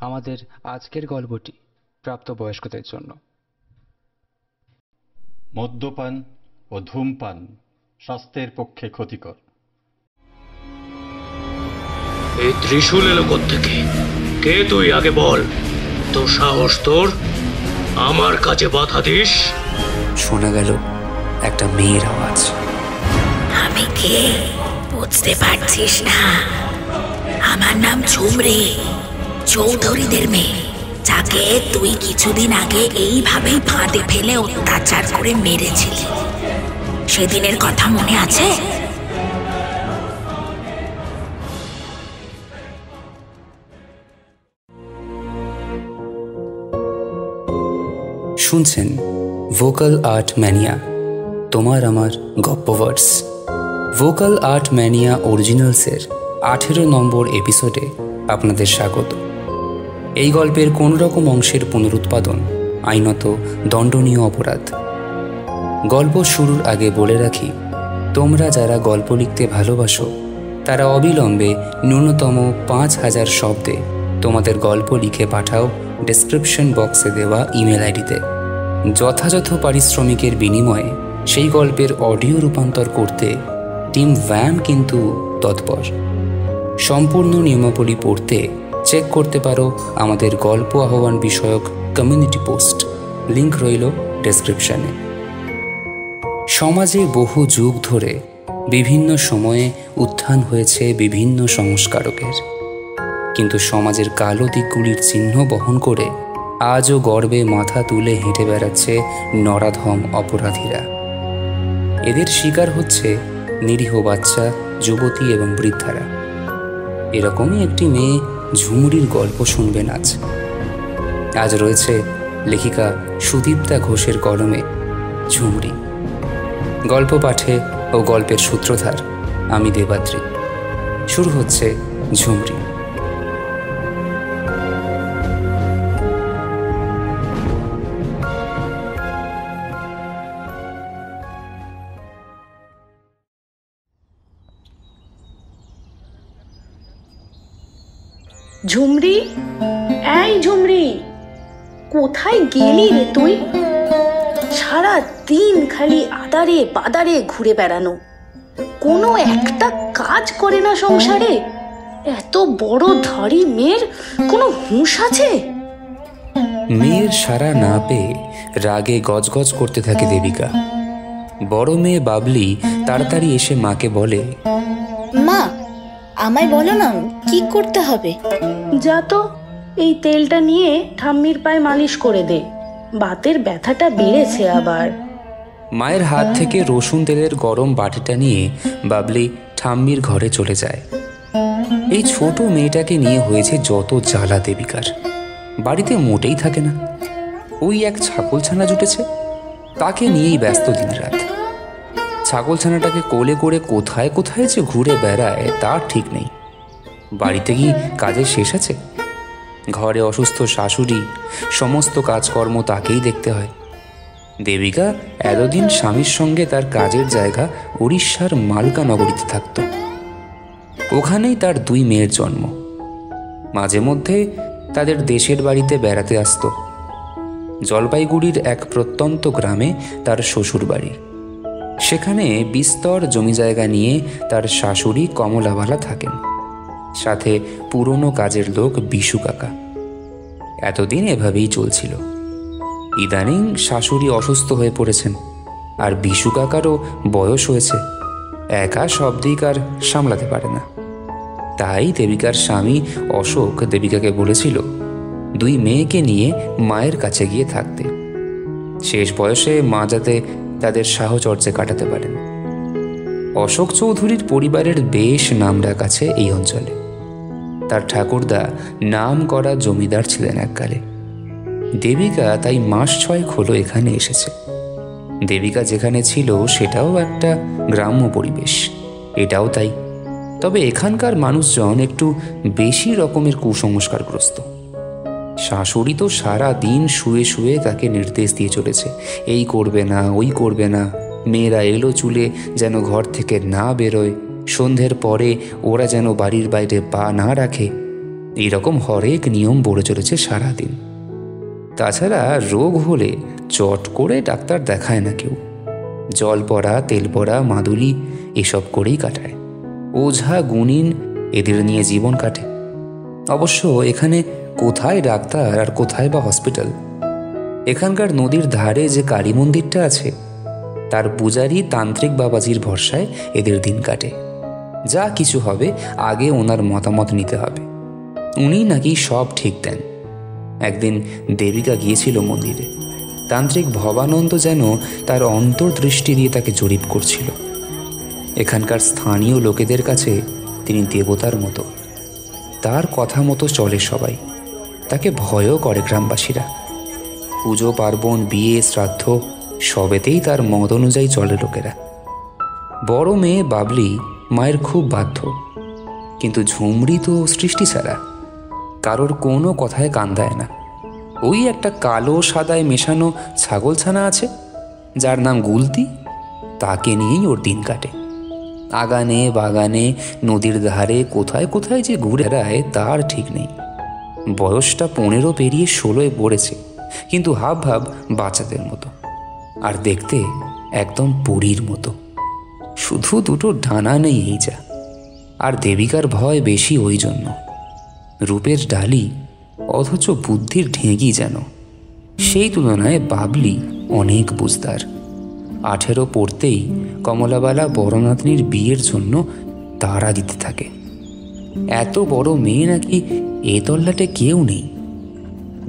আমাদের আজকের গল্পটি প্রাপ্তবয়স্কদের জন্য। মদ্যপান ও ধূমপান স্বাস্থ্যের পক্ষে ক্ষতিকর। এই ত্রিশূল এলো কোত্থেকে? কে তুই আগে বল, তোর সাহস তোর আমার কাছে বাধা দিস? শোনা গেল একটা মেয়ের আওয়াজ। আমি কে বুঝতে পারছিস না? আমার নাম ঝুমরি, চৌধুরীদের মেয়ে, যাকে তুই কিছুদিন আগে এইভাবেই ফাঁদে ফেলে অত্যাচার করে মেরেছিলি। সেদিনের কথা মনে আছে? শুনছেন ভোকাল আর্ট ম্যানিয়া, তোমার আমার গপ্পভার্স। ভোকাল আর্ট ম্যানিয়া অরিজিনালসের 18 নম্বর এপিসোডে আপনাদের স্বাগত। এই গল্পের কোনো রকম অংশের পুনরুৎপাদন আইনত দণ্ডনীয় অপরাধ। গল্প শুরুর আগে বলে রাখি, তোমরা যারা গল্প লিখতে ভালোবাসো তারা অবিলম্বে ন্যূনতম 5000 শব্দে তোমাদের গল্প লিখে পাঠাও ডেসক্রিপশন বক্সে দেওয়া ইমেল আইডিতে। যথাযথ পারিশ্রমিকের বিনিময়ে সেই গল্পের অডিও রূপান্তর করতে টিম ভ্যান কিন্তু তৎপর। সম্পূর্ণ নিয়মাবলী পড়তে চেক করতে পারো আমাদের গল্প আহ্বান বিষয়ক কমিউনিটি পোস্ট, লিংক রইল ডেসক্রিপশনে। সমাজে বহু যুগ ধরে বিভিন্ন সময়ে উত্থান হয়েছে বিভিন্ন সংস্কারকের, কিন্তু সমাজের কালো দিকগুলির চিহ্ন বহন করে আজও গর্বে মাথা তুলে হেঁটে বেড়াচ্ছে নরাধম অপরাধীরা। এদের শিকার হচ্ছে নিরীহ বাচ্চা, যুবতী এবং বৃদ্ধারা। এরকমই একটি মেয়ে ঝুমুরির গল্প শুনবেন আজ। আজ রয়েছে লেখিকা সুদীপ্তা ঘোষের কলমে ঝুমরি। গল্প পাঠে ও গল্পের সূত্রধার আমি দেবাদ্রি। শুরু হচ্ছে ঝুমরি। ঝুমরি, এই ঝুমরি, কোথায় গেলি রে তুই? সারা দিন খালি আদারে বাদারে ঘুরে বেড়ানো, কোনো একটা কাজ করে না সংসারে। এত বড় ধাড়ি মেয়ের কোনো হুঁশ আছে? মেয়ের সাড়া না পেয়ে রাগে গজগজ করতে থাকে দেবিকা। বড় মেয়ে বাবলি তাড়াতাড়ি এসে মাকে বলে, মা, আমায় বলো না কি করতে হবে। যা তো, এই তেলটা নিয়ে ঠাম্মির পায়ে মালিশ করে দে, বাতের ব্যথাটা বেড়েছে আবার। মায়ের হাত থেকে রসুন তেলের গরম বাটিটা নিয়ে বাবলি ঠাম্মির ঘরে চলে যায়। এই ছোট মেয়েটাকে নিয়ে হয়েছে যত জ্বালা দেবিকার। বাড়িতে মোটেই থাকে না। ওই এক ছাগলছানা জুটেছে, তাকে নিয়েই ব্যস্ত দিনরাত। ছাগলছানাটাকে কোলে করে কোথায় কোথায় যে ঘুরে বেড়ায় তার ঠিক নেই। বাড়িতে কি কাজের শেষ আছে? ঘরে অসুস্থ শাশুড়ি, সমস্ত কাজকর্ম তাকেই দেখতে হয়। দেবিকা এতদিন স্বামীর সঙ্গে তার কাজের জায়গা উড়িষ্যার মালকা নগরীতে থাকত। ওখানেই তার 2 মেয়ের জন্ম। মাঝে মধ্যে তাদের দেশের বাড়িতে বেড়াতে আসত। জলপাইগুড়ির এক প্রত্যন্ত গ্রামে তার শ্বশুর বাড়ি। সেখানে বিস্তর জমি জায়গা নিয়ে তার শাশুড়ি কমলাবালা থাকেন, সাথে পুরনো কাজের লোক বিশু কাকা। এতদিন এভাবেই চলছিল। ইদানিং শাশুড়ি অসুস্থ হয়ে পড়েছেন, আর বিশু কাকারও বয়স হয়েছে, একা সব দিক আর সামলাতে পারে না। তাই দেবিকার স্বামী অশোক দেবিকাকে বলেছিল 2 মেয়েকে নিয়ে মায়ের কাছে গিয়ে থাকতে। শেষ বয়সে মা যাতে তাদের সাহচর্যে কাটাতে পারেন। অশোক চৌধুরীর পরিবারের বেশ নামডাক আছে এই অঞ্চলে। তার ঠাকুরদা নাম করা জমিদার ছিলেন এককালে। দেবিকা তাই মাস 6 হলো এখানে এসেছে। দেবিকা যেখানে ছিল সেটাও একটা গ্রাম্য পরিবেশ, এটাও তাই। তবে এখানকার মানুষজন একটু বেশি রকমের কুসংস্কারগ্রস্ত। শাশুড়ি তো সারা দিন শুয়ে শুয়ে তাকে নির্দেশ দিয়ে চলেছে, এই করবে না, ওই করবে না। মেয়েরা এলো চুলে যেন ঘর থেকে না বেরোয়, সন্ধ্যের পরে ওরা যেন বাড়ির বাইরে পা না রাখে। এইরকম হরেক নিয়ম বলে চলেছে সারাদিন। তাছাড়া রোগ হলে চট করে ডাক্তার দেখায় না কেউ, জল পড়া, তেল পড়া, মাদুলি এসব করেই কাটায়। ওঝা গুণিন এদের নিয়ে জীবন কাটে। অবশ্য এখানে কোথায় ডাক্তার আর কোথায় বা হসপিটাল? এখানকার নদীর ধারে যে কালী মন্দিরটা আছে তার পূজারী তান্ত্রিক বাবাজির ভরসায় এদের দিন কাটে। যা কিছু হবে আগে ওনার মতামত নিতে হবে, উনি নাকি সব ঠিক দেন। একদিন দেবিকা গিয়েছিল মন্দিরে। তান্ত্রিক ভবানন্দ যেন তার অন্তর্দৃষ্টি দিয়ে তাকে জরিপ করছিল। এখানকার স্থানীয় লোকেদের কাছে তিনি দেবতার মতো। তার কথা মতো চলে সবাই, তাকে ভয়ও করে গ্রামবাসীরা। পুজো পার্বণ, বিয়ে, শ্রাদ্ধ সবেতেই তার মত অনুযায়ী চলে লোকেরা। বড় মেয়ে বাবলি মায়ের খুব বাধ্য, কিন্তু ঝুমরি তো সৃষ্টি ছাড়া, কারোর কোনো কথায় কান দেয় না। ওই একটা কালো সাদায় মেশানো ছাগলছানা আছে যার নাম গুলতি, তাকে নিয়েই ওর দিন কাটে। আগানে বাগানে নদীর ধারে কোথায় কোথায় যে ঘুরে বেড়ায় তার ঠিক নেই। বয়সটা 15 পেরিয়ে 16 পড়েছে, কিন্তু হাব ভাব বাচ্চাদের মতো, আর দেখতে একদম পরীর মতো। শুধু দুটো ডানা নেই এই যা। আর দেবিকার ভয় বেশি ওই জন্য। রূপের ডালি অথচ বুদ্ধির ঢেঁকি যেন। সেই তুলনায় বাবলি অনেক বুঝদার। 18 পড়তেই কমলাবালা বড়নাতনির বিয়ের জন্য তাড়া দিতে থাকে। এত বড় মেয়ে নাকি এ তল্লাটে কেউ নেই।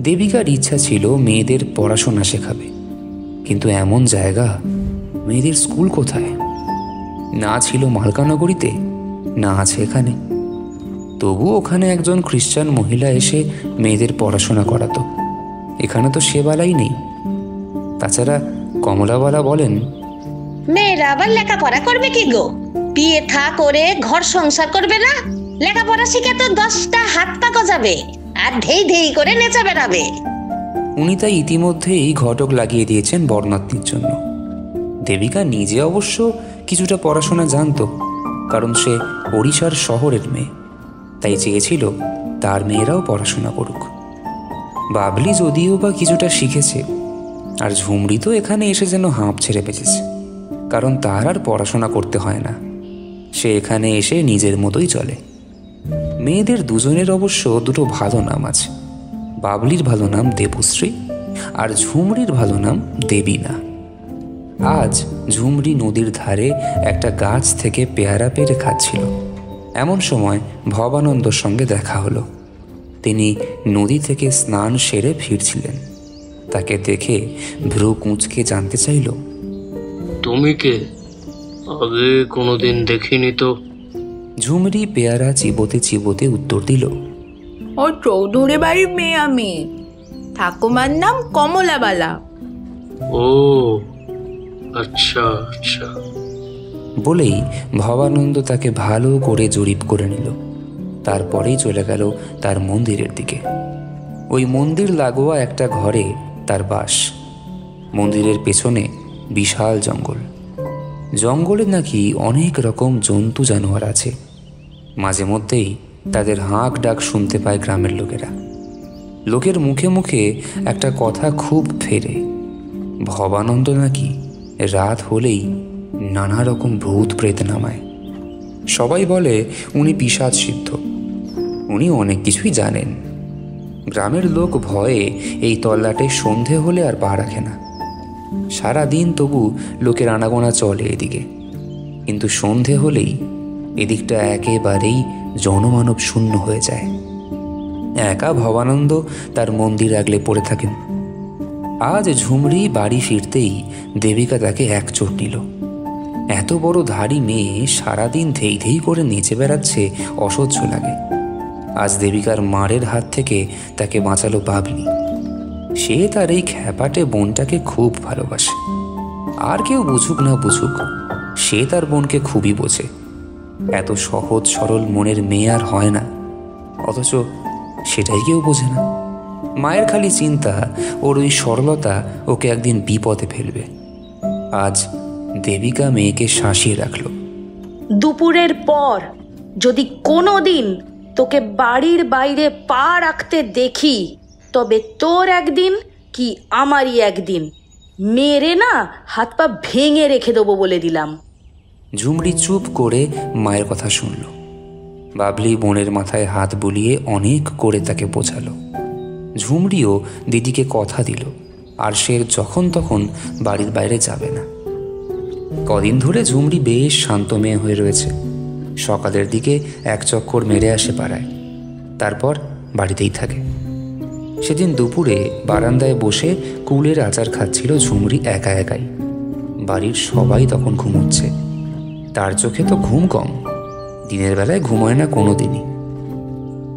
দেবিকার ইচ্ছা ছিল মেয়েদের পড়াশোনা শেখাবে, কিন্তু এমন জায়গা মেয়েদের স্কুল কোথায়? না ছিল মালকানগরীতে, না আছে এখানে। তবু ওখানে একজন খ্রিস্টান মহিলা এসে মেয়েদের পড়াশোনা করাতো। এখানে তো সে বালাই নেই। তাছাড়া কমলাবালা বলেন, মেয়েরা আবার লেখাপড়া করবে কি গো? বিয়ে থা করে ঘর সংসার করবে না? লেখাপড়া শিখে তো 10টা হাত পা গজাবে আর ধেই ধেই করে নেচা বেড়াবে। উনি তাই ইতিমধ্যেই ঘটক লাগিয়ে দিয়েছেন বরনাতনির জন্য। দেবিকা নিজে অবশ্য কিছুটা পড়াশোনা জানত, কারণ সে ওড়িশার শহরের মেয়ে, তাই চেয়েছিল তার মেয়েরাও পড়াশোনা করুক। বাবলি যদিও বা কিছুটা শিখেছে, আর ঝুমরি তো এখানে এসে যেন হাঁপ ছেড়ে বেঁচেছে, কারণ তার আর পড়াশোনা করতে হয় না। সে এখানে এসে নিজের মতোই চলে। মেয়েদের দুজনের অবশ্য দুটো ভালো নাম আছে। বাবলির ভালো নাম দেবশ্রী, আর ঝুমরির ভালো নাম দেবীনা। আজ ঝুমরি নদীর ধারে একটা গাছ থেকে পেয়ারা পেড়ে খাচ্ছিল। এমন সময় ভবানন্দর সঙ্গে দেখা হলো। তিনি নদী থেকে স্নান সেরে ফিরছিলেন। তাকে দেখে ভ্রু কুঁচকে জানতে চাইল, তুমি কে? আগে কোনোদিন দেখিনি তো। ঝুমরি পেয়ারা চিবোতে চিবোতে উত্তর দিল, ও চৌধুরী বাড়ির মেয়ে আমি। ঠাকুমার নাম কমলাবালা। ও আচ্ছা আচ্ছা। বলেই ভবানন্দ তাকে ভালো করে জরিপ করে নিল। তারপরেই চলে গেল তার মন্দিরের দিকে। ওই মন্দির লাগোয়া একটা ঘরে তার বাস। মন্দিরের পেছনে বিশাল জঙ্গল। জঙ্গলে নাকি অনেক রকম জন্তু জানোয়ার আছে। মাঝে মধ্যেই তাদের হাঁক ডাক শুনতে পায় গ্রামের লোকেরা। লোকের মুখে মুখে একটা কথা খুব ফেরে, ভবানন্দ নাকি রাত হলেই নানা রকম ভূত প্রেত নামায়। সবাই বলে উনি পিশাচ সিদ্ধ। উনি অনেক কিছুই জানেন। গ্রামের লোক ভয়ে এই তল্লাটে সন্ধে হলে আর পা রাখে না। সারাদিন তবু লোকের আনাগোনা চলে এদিকে, কিন্তু সন্ধে হলেই এদিকটা একেবারেই জনমানব শূন্য হয়ে যায়। একা ভবানন্দ তার মন্দির আগলে পড়ে থাকেন। আজ ঝুমরি বাড়ি ফিরতেই দেবিকা তাকে একচোট নিল। এত বড় ধাড়ি মেয়ে সারাদিন ধেই ধেই করে নেচে বেড়াচ্ছে, অসহ্য লাগে। আজ দেবিকার মারের হাত থেকে তাকে বাঁচালো বাবলি। সে তার এই খ্যাপাটে বোনটাকে খুব ভালোবাসে। আর কেউ বুঝুক না বুঝুক, সে তার বোনকে খুবই বোঝে। এত সহজ সরল মনের মেয়ে আর হয় না, অথচ সেটাই কেউ বোঝে না। মায়ের খালি চিন্তা ওর ওই সরলতা ওকে একদিন বিপদে ফেলবে। আজ দেবিকা মেয়েকে শাসিয়ে রাখল। দুপুরের পর যদি কোনো দিন তোকে বাড়ির বাইরে পা রাখতে দেখি, তবে তোর একদিন কি আমারই একদিন মেরে না হাত পা ভেঙে রেখে দেবো বলে দিলাম। ঝুমরি চুপ করে মায়ের কথা শুনল। বাবলি বোনের মাথায় হাত বুলিয়ে অনেক করে তাকে বোঝালো। ঝুমরিও দিদিকে কথা দিল আর সে যখন তখন বাড়ির বাইরে যাবে না। কদিন ধরে ঝুমরি বেশ শান্ত মেয়ে হয়ে রয়েছে। সকালের দিকে এক চক্কর মেরে আসে পাড়ায়, তারপর বাড়িতেই থাকে। সেদিন দুপুরে বারান্দায় বসে কুলের আচার খাচ্ছিল ঝুমরি একা একাই। বাড়ির সবাই তখন ঘুমোচ্ছে। তার চোখে তো ঘুম কম, দিনের বেলায় ঘুমায় না কোনো দিনই।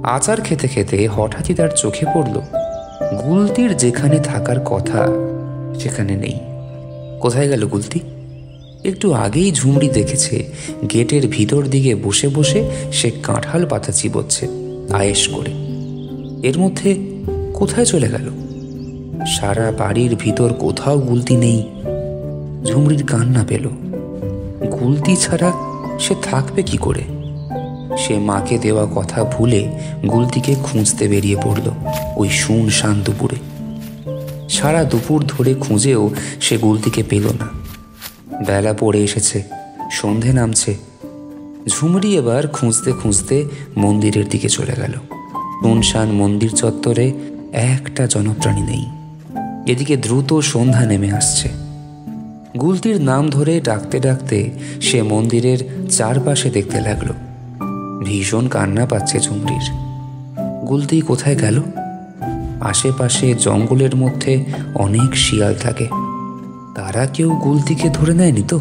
আচার খেতে খেতে হঠাৎই তার চোখে পড়ল গুলতির যেখানে থাকার কথা সেখানে নেই। কোথায় গেল গুলতি? একটু আগেই ঝুমরি দেখেছে গেটের ভিতর দিকে বসে বসে সে কাঁঠাল পাতা চিবোচ্ছে আয়েশ করে। এর মধ্যে কোথায় চলে গেল? সারা বাড়ির ভিতর কোথাও গুলতি নেই। ঝুমরির কান্না পেল। গুলতি ছাড়া সে থাকবে কি করে? সে মাকে দেওয়া কথা ভুলে গুলতিকে খুঁজতে বেরিয়ে পড়ল ওই শুনশান দুপুরে। সারা দুপুর ধরে খুঁজেও সে গুলতিকে পেল না। বেলা পড়ে এসেছে, সন্ধে নামছে। ঝুমরি এবার খুঁজতে খুঁজতে মন্দিরের দিকে চলে গেল। শুনশান মন্দির চত্বরে একটা জনপ্রাণী নেই। এদিকে দ্রুত সন্ধ্যা নেমে আসছে। গুলতির নাম ধরে ডাকতে ডাকতে সে মন্দিরের চারপাশে দেখতে লাগলো। ভীষণ কান্না পাচ্ছে ঝুমরির। গুলতি কোথায় গেল? আশেপাশে জঙ্গলের মধ্যে অনেক শিয়াল থাকে, তারা কেউ গুলতিকে ধরে নেয়নি তো?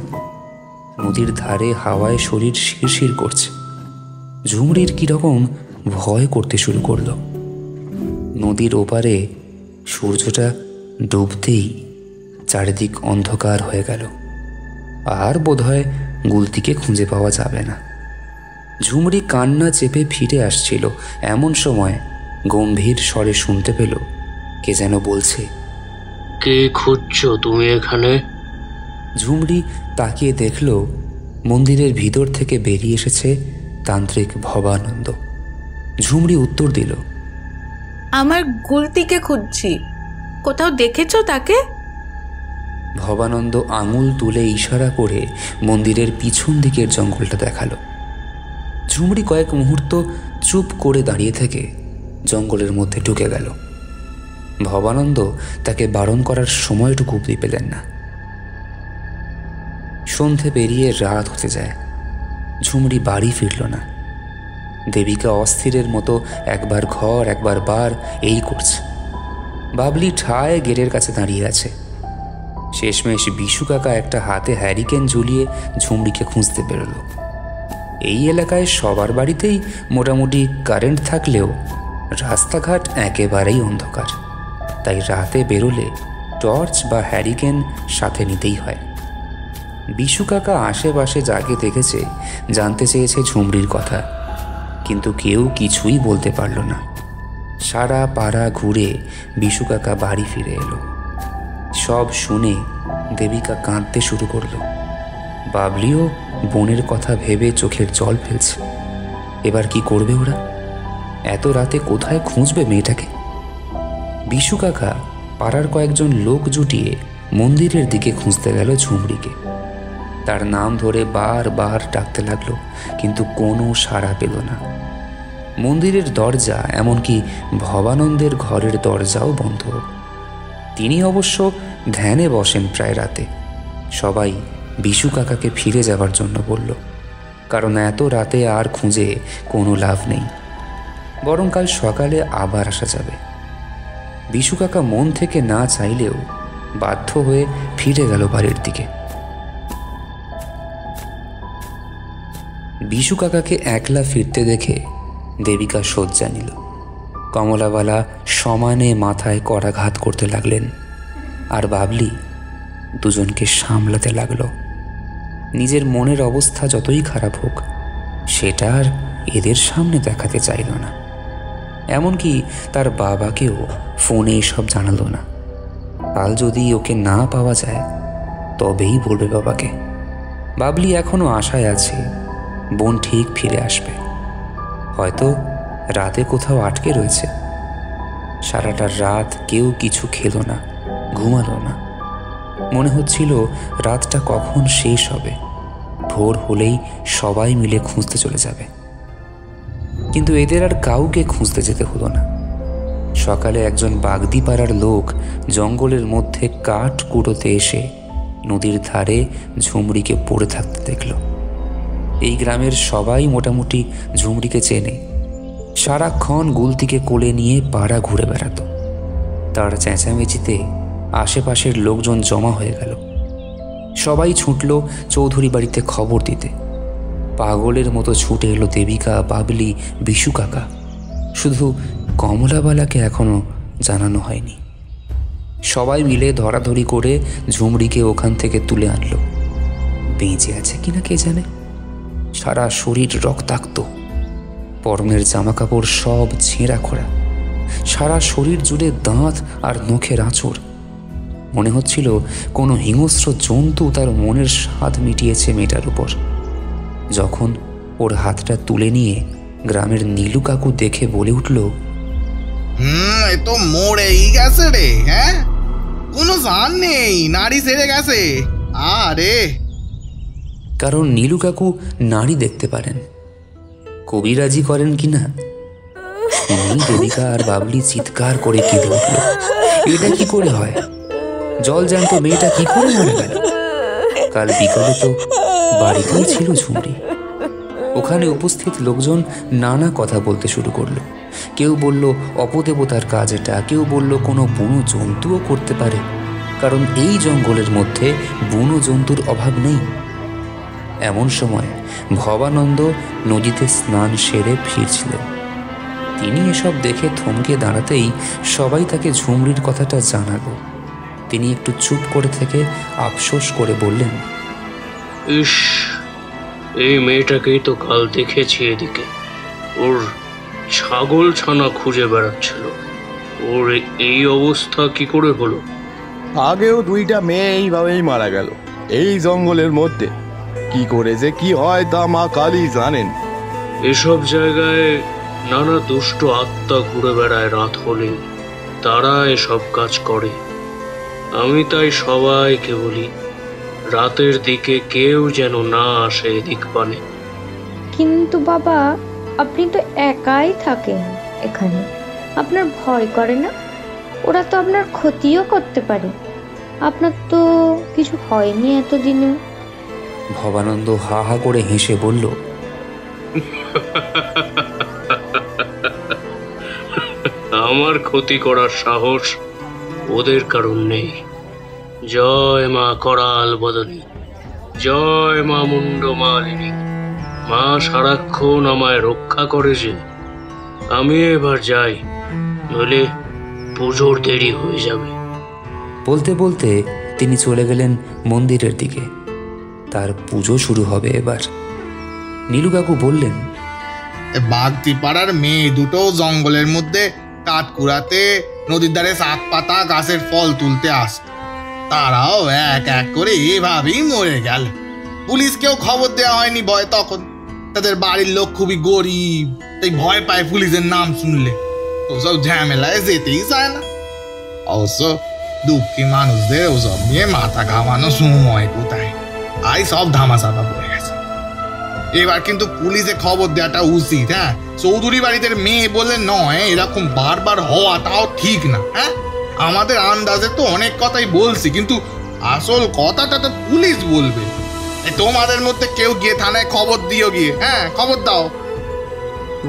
নদীর ধারে হাওয়ায় শরীর শিরশির করছে। ঝুমরির কিরকম ভয় করতে শুরু করলো। নদীর ওপারে সূর্যটা ডুবতেই চারিদিক অন্ধকার হয়ে গেল। আর বোধহয় গুলতিকে খুঁজে পাওয়া যাবে না। ঝুমরি কান্না চেপে ফিরে আসছিল, এমন সময় গম্ভীর স্বরে শুনতে পেল কে যেন বলছে, কে খুঁজছো তুমি এখানে? ঝুমরি তাকিয়ে দেখল মন্দিরের ভিতর থেকে বেরিয়ে এসেছে তান্ত্রিক ভবানন্দ। ঝুমরি উত্তর দিল, আমার গুলতিকে খুঁজছি, কোথাও দেখেছো তাকে? ভবানন্দ আঙুল তুলে ইশারা করে মন্দিরের পিছন দিকের জঙ্গলটা দেখালো। ঝুমরি কয়েক মুহূর্ত চুপ করে দাঁড়িয়ে থেকে জঙ্গলের মধ্যে ঢুকে গেল। ভবানন্দ তাকে বারণ করার সময়টুকু পেলেন না। সন্ধে পেরিয়ে রাত হতে যায়। ঝুমরি বাড়ি ফিরল না। দেবিকা অস্থিরের মতো একবার ঘর একবার বার এই করছে। বাবলি ঠায় গেটের কাছে দাঁড়িয়ে আছে। শেষমেশ বিশু কাকা একটা হাতে হ্যারিকেন ঝুলিয়ে ঝুমরিকে খুঁজতে বেরোল। এই এলাকায় সবার বাড়িতেই মোটামুটি কারেন্ট থাকলেও রাস্তাঘাট একেবারেই অন্ধকার, তাই রাতে বেরোলে টর্চ বা হ্যারিকেন সাথে নিতেই হয়। বিশু কাকা আশেপাশে যাকে দেখেছে জানতে চেয়েছে ঝুমরির কথা, কিন্তু কেউ কিছুই বলতে পারল না। সারা পাড়া ঘুরে বিশু কাকা বাড়ি ফিরে এলো। সব শুনে দেবিকা কাঁদতে শুরু করলো। বাবলিও বোনের কথা ভেবে চোখের জল ফেলছে। এবার কি করবে ওরা? এত রাতে কোথায় খুঁজবে মেয়েটাকে? বিশু কাকা পাড়ার কয়েকজন লোক জুটিয়ে মন্দিরের দিকে খুঁজতে গেল ঝুমরিকে। তার নাম ধরে বারবার ডাকতে লাগলো, কিন্তু কোনো সাড়া পেল না। মন্দিরের দরজা, এমনকি ভবানন্দের ঘরের দরজাও বন্ধ। তিনি অবশ্য ধ্যানে বসেন প্রায় রাতে। সবাই বিশু কাকাকে ফিরে যাবার জন্য বলল, কারণ এত রাতে আর খুঁজে কোনো লাভ নেই, বরং কাল সকালে আবার আসা যাবে। বিশু কাকা মন থেকে না চাইলেও বাধ্য হয়ে ফিরে গেল বাড়ির দিকে। বিশু কাকাকে একলা ফিরতে দেখে দেবিকা শয্যা নিল। কমলাবালা সমানে মাথায় করাঘাত করতে লাগলেন, আর বাবলি দুজনকে সামলাতে লাগলো। নিজের মনের অবস্থা যতই খারাপ হোক, সেটা আর এদের সামনে দেখাতে চাইল না। এমনকি তার বাবাকেও ফোনে এসব জানালো না। কাল যদি ওকে না পাওয়া যায় তবেই বলবে বাবাকে। বাবলি এখনো আশায় আছে বোন ঠিক ফিরে আসবে, হয়তো রাতে কোথাও আটকে রয়েছে। সারাটা রাত কেউ কিছু খেলো না, ঘুমালো না। মনে হচ্ছিল রাতটা কখন শেষ হবে, ভোর হলেই সবাই মিলে খুঁজতে চলে যাবে। কিন্তু এদের আর কাউকে খুঁজতে যেতে হলো না। সকালে একজন বাগদিপাড়ার লোক জঙ্গলের মধ্যে কাঠ কুড়োতে এসে নদীর ধারে ঝুমরিকে পড়ে থাকতে দেখল। এই গ্রামের সবাই মোটামুটি ঝুমরিকে চেনে। সারাক্ষণ গুলতিকে কোলে নিয়ে পাড়া ঘুরে বেড়াতো। তার চেঁচামেচিতে আশেপাশের লোকজন জমা হয়ে গেল। সবাই ছুটল চৌধুরী বাড়িতে খবর দিতে। পাগলের মতো ছুটে এলো দেবিকা, বাবলি, বিশু কাকা। শুধু কমলাবালাকে এখনো জানানো হয়নি। সবাই মিলে ধরাধরি করে ঝুমরিকে ওখান থেকে তুলে আনলো। বেঁচে আছে কিনা কে জানে। সারা শরীর রক্তাক্ত, পরনের জামাকাপড় সব ছেঁড়া খোড়া, সারা শরীর জুড়ে দাঁত আর নখের আঁচড়। মনে হচ্ছিল কোনো হিংস্র জন্তু তার মনের স্বাদ মিটিয়েছে মেয়েটার উপর। যখন ওর হাতটা তুলে নিয়ে গ্রামের নীলু কাকু দেখে বলে উঠল, এ তো মরেই গেছে রে। হ্যাঁ, কোনো জান নেই, নারী সেরে গেছে। আরে, কারণ নীলু কাকু নারী দেখতে পারেন। কবিরাজি করেন কিনা শুনেই দেবিকা আর বাবলি চিৎকার করে কেঁদে উঠল। এটা কি করে হয়? জল জ্যান্ত মেয়েটা কি করে মরে গেল? কাল বিকালে তো বাড়িতেই ছিল ঝুমরি। ওখানে উপস্থিত লোকজন নানা কথা বলতে শুরু করলো। কেউ বলল অপদেবতার কাজ এটা, কেউ বলল কোনো বুনো জন্তুও করতে পারে, কারণ এই জঙ্গলের মধ্যে বুনো জন্তুর অভাব নেই। এমন সময় ভবানন্দ নদীতে স্নান সেরে ফিরছিলেন। তিনি এসব দেখে থমকে দাঁড়াতেই সবাই তাকে ঝুমরির কথাটা জানালো। তিনি একটু চুপ করে থেকে আফসোস করে বললেন, ইস, এই মেয়েটাকেই তো কাল দেখেছি এদিকে। ওর ছাগল ছানা খুঁজে বেড়াচ্ছিল। ওর এই অবস্থা কি করে হলো? আগেও 2টা মেয়ে এইভাবেই মারা গেল এই জঙ্গলের মধ্যে। কি করে যে কি হয় তা মা কালী জানেন। এসব জায়গায় নানা দুষ্ট আত্মা ঘুরে বেড়ায় রাত হলে, তারা এসব কাজ করে। আমি তাই সবাইকে বলি, রাতের দিকে কেউ যেন না আসে এদিক পানে। কিন্তু বাবা, আপনি তো একাই থাকেন এখানে, আপনার ভয় করে না? ওরা তো আপনার ক্ষতিও করতে পারে। আপনার তো কিছু হয়নি এতদিনে। ভবানন্দ হা হা করে হেসে বলল, আমার ক্ষতি করার সাহস ওদের কারণ নেই। জয় মা করাল বদনী, জয় মা মুন্ড মালিনী। মা সারাক্ষণ আমায় রক্ষা করে যে। আমি এবার যাই, নইলে পুজোর দেরি হয়ে যাবে। বলতে বলতে তিনি চলে গেলেন মন্দিরের দিকে। তার পুজো শুরু হবে এবার। নীলু কাকু বললেন, বাগদিপাড়ার মেয়ে দুটো জঙ্গলের মধ্যে কাঠ কুড়াতে, নদীর ধারে শাক পাতা গাছের ফল তুলতে আসত। তারাও এক এক করে এভাবেই মরে গেল। পুলিশকেও খবর দেওয়া হয়নি ভয়। তখন তাদের বাড়ির লোক খুবই গরিব, তাই ভয় পায় পুলিশের নাম শুনলে। ওসব ঝামেলায় যেতেই চায় না। অবশ্য দুঃখী মানুষদের ওসব নিয়ে মাথা ঘামানো সময় কোথায়, আই সব ধামাচাপা পড়ে গেছে। এবার কিন্তু পুলিশে খবর দেওয়াটা উচিত। হ্যাঁ, চৌধুরী বাড়িতে মেয়ে বলে নয়, এরকম বারবার হওয়াটাও ঠিক না। হ্যাঁ, আমাদের আন্দাজে তো অনেক কথাই বলছি, কিন্তু আসল কথাটা তো পুলিশ বলবে। তোমাদের মধ্যে কেউ গিয়ে থানায় খবর দিও গিয়ে। হ্যাঁ, খবর দাও।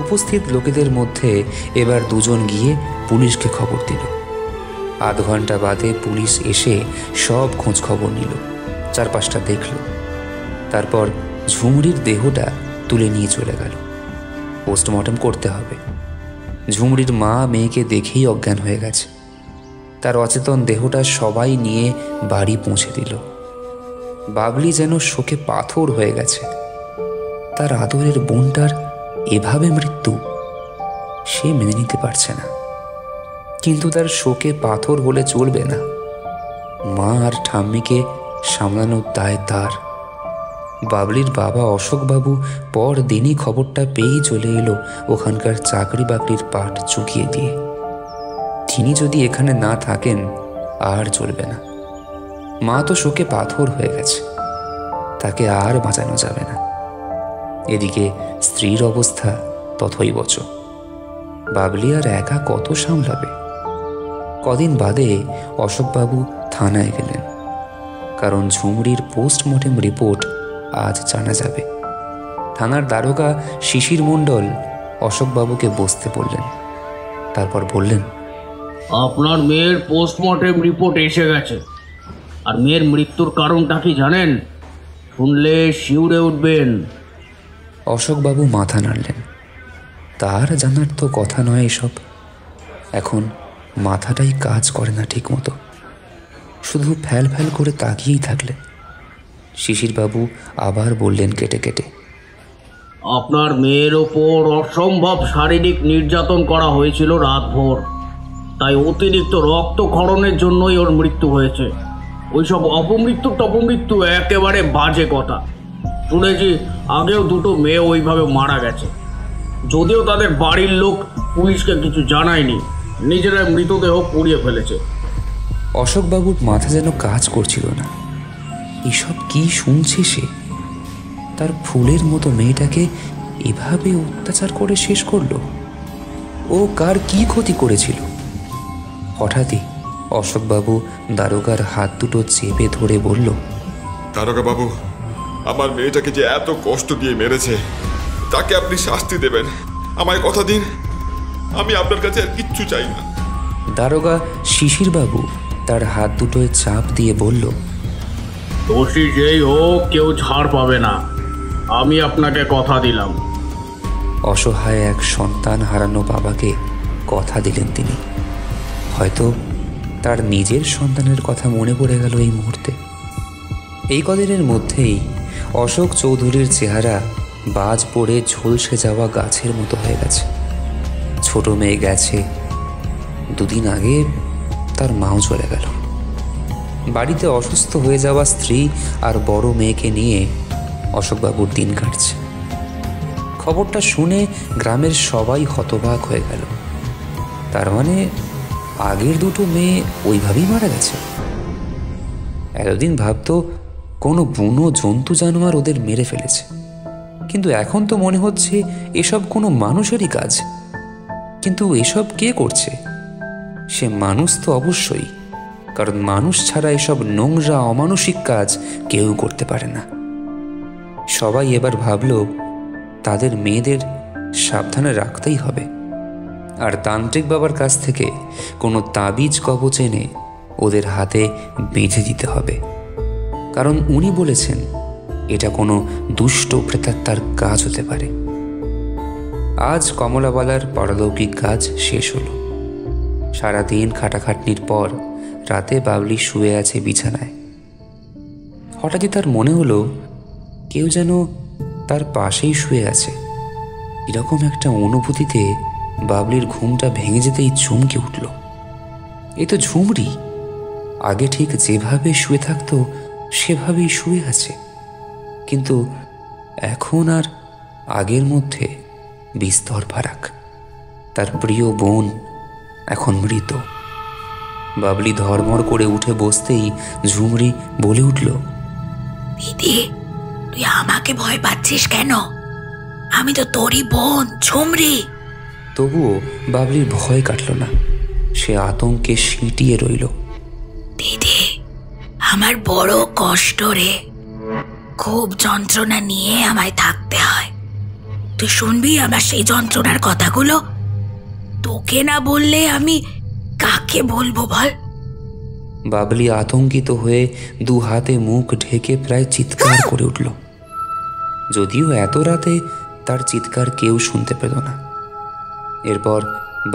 উপস্থিত লোকেদের মধ্যে এবার দুজন গিয়ে পুলিশকে খবর দিল। আধ ঘন্টা বাদে পুলিশ এসে সব খোঁজ খবর নিল, চারপাশটা দেখল। তারপর ঝুমরির দেহটা তুলে নিয়ে চলে গেল। পোস্টমর্টম করতে হবে। ঝুমরির মা মেয়েকে দেখেই অজ্ঞান হয়ে গেছে। তার অচেতন দেহটা সবাই নিয়ে বাড়ি পৌঁছে দিল। বাবলি যেন শোকে পাথর হয়ে গেছে। তার আদরের বোনটার এভাবে মৃত্যু সে মেনে নিতে পারছে না। কিন্তু তার শোকে পাথর হলে চলবে না। মা আর ঠাম্মিকে সামলানোর দায় তার। বাবলির বাবা অশোকবাবু পর দিনই খবরটা পেয়েই চলে এলো ওখানকার চাকরি বাকরির পাট চুকিয়ে দিয়ে। তিনি যদি এখানে না থাকেন আর চলবে না। মা তো শোকে পাথর হয়ে গেছে, তাকে আর বাঁচানো যাবে না। এদিকে স্ত্রীর অবস্থা তথৈবচ। বাবলি আর একা কত সামলাবে? কদিন বাদে অশোকবাবু থানায় গেলেন, কারণ ঝুমরির পোস্টমর্টেম রিপোর্ট আজ জানা যাবে। থানার দারোগা শিশির মণ্ডল অশোকবাবুকে বসতে বললেন। তারপর বললেন, আপনার মেয়ের পোস্টমর্টেম রিপোর্ট এসে গেছে। আর মেয়ের মৃত্যুর কারণটা কি জানেন? শুনলে শিউরে উঠবেন। অশোকবাবু মাথা নাড়লেন। তার জানার তো কথা নয় এসব। এখন মাথাটাই কাজ করে না ঠিক মতো, শুধু ফ্যাল ফ্যাল করে তাকিয়েই থাকলেন। শিশিরবাবু আবার বললেন কেটে কেটে, আপনার মেয়ের ওপর অসম্ভব শারীরিক নির্যাতন করা হয়েছিল রাতভর, তাই অতিরিক্ত রক্তক্ষরণের জন্যই ওর মৃত্যু হয়েছে। ওইসব অপমৃত্যু একেবারে বাজে কথা। শুনেছি আগেও দুটো মেয়ে ওইভাবে মারা গেছে, যদিও তাদের বাড়ির লোক পুলিশকে কিছু জানায়নি, নিজেরাই মৃতদেহ পুড়িয়ে ফেলেছে। অশোকবাবুর মাথা যেন কাজ করছিল না। এসব কি শুনছে সে? তার ফুলের মতো মেয়েটাকে এভাবে অত্যাচার করে শেষ করলো? ও কার কি ক্ষতি করেছিল? হঠাৎই অশোকবাবু দারোগার হাত দুটো চেপে ধরে বলল, দারোগা বাবু, আমার মেয়েটাকে যে এত কষ্ট দিয়ে মেরেছে তাকে আপনি শাস্তি দেবেন। আমায় কথা দিন, আমি আপনার কাছে আর কিচ্ছু চাই না। দারোগা শিশিরবাবু তার হাত দুটোয় চাপ দিয়ে বলল, দোষী যেই হোক কেউ ছাড় পাবে না, আমি আপনাকে কথা দিলাম। অসহায় এক সন্তান হারানো বাবাকে কথা দিলেন তিনি। হয়তো তার নিজের সন্তানের কথা মনে পড়ে গেল এই মুহূর্তে। এই কদিনের মধ্যেই অশোক চৌধুরীর চেহারা বাজ পড়ে ঝলসে যাওয়া গাছের মতো হয়ে গেছে। ছোট মেয়ে গেছে, দুদিন আগে তার মাও চলে গেল। বাড়িতে অসুস্থ হয়ে যাওয়া স্ত্রী আর বড় মেয়েকে নিয়ে অশোকবাবুর দিন কাটছে। খবরটা শুনে গ্রামের সবাই হতবাক হয়ে গেল। তার মানে আগের দুটো মেয়ে ওইভাবেই মারা গেছে। এতদিন ভাবতো কোনো বুনো জন্তু জানোয়ার ওদের মেরে ফেলেছে, কিন্তু এখন তো মনে হচ্ছে এসব কোনো মানুষেরই কাজ। কিন্তু এসব কে করছে? সে মানুষ তো অবশ্যই, কারণ মানুষ ছাড়া এসব নোংরা অমানসিক কাজ কেউ করতে পারে না। সবাই এবার ভাবল তাদের মেয়েদের সাবধানে রাখতেই হবে, আর তান্ত্রিক বাবার কাছ থেকে কোনো তাবিজ কবচ এনে ওদের হাতে বেঁধে দিতে হবে, কারণ উনি বলেছেন এটা কোনো দুষ্ট প্রেতাত্মার কাজ হতে পারে। আজ কমলাবালার পারলৌকিক কাজ শেষ হলো। সারাদিন খাটাখাটনির পর রাতে বাবলি শুয়ে আছে বিছানায়। হঠাৎই তার মনে হলো কেউ যেন তার পাশেই শুয়ে আছে। এরকম একটা অনুভূতিতে বাবলির ঘুমটা ভেঙে যেতেই চমকে উঠল। এ তো ঝুমরি, আগে ঠিক যেভাবে শুয়ে থাকতো সেভাবেই শুয়ে আছে, কিন্তু এখন আর আগের মধ্যে বিস্তর ফারাক। তার প্রিয় বোন এখন মৃত। বাবলি ধর্মর করে উঠে বসতেই ঝুমরি বলে উঠল, দিদি, তুই আমাকে ভয় পাচ্ছিস কেন? আমি তো তোরই বোন ঝুমরি। তবুও বাবলির ভয় কাটল না, সে আতঙ্কে সিঁটিয়ে রইল। দিদি, আমার বড় কষ্ট রে, খুব যন্ত্রণা নিয়ে আমায় থাকতে হয়। তুই শুনবি আমার সেই যন্ত্রণার কথাগুলো? তোকে না বললে আমি কাকে বলবো বল? বাবলি আতঙ্কিত হয়ে দু হাতে মুখ ঢেকে প্রায় চিৎকার করে উঠল। যদিও এত রাতে তার চিৎকার কেউ শুনতে পেল না। এরপর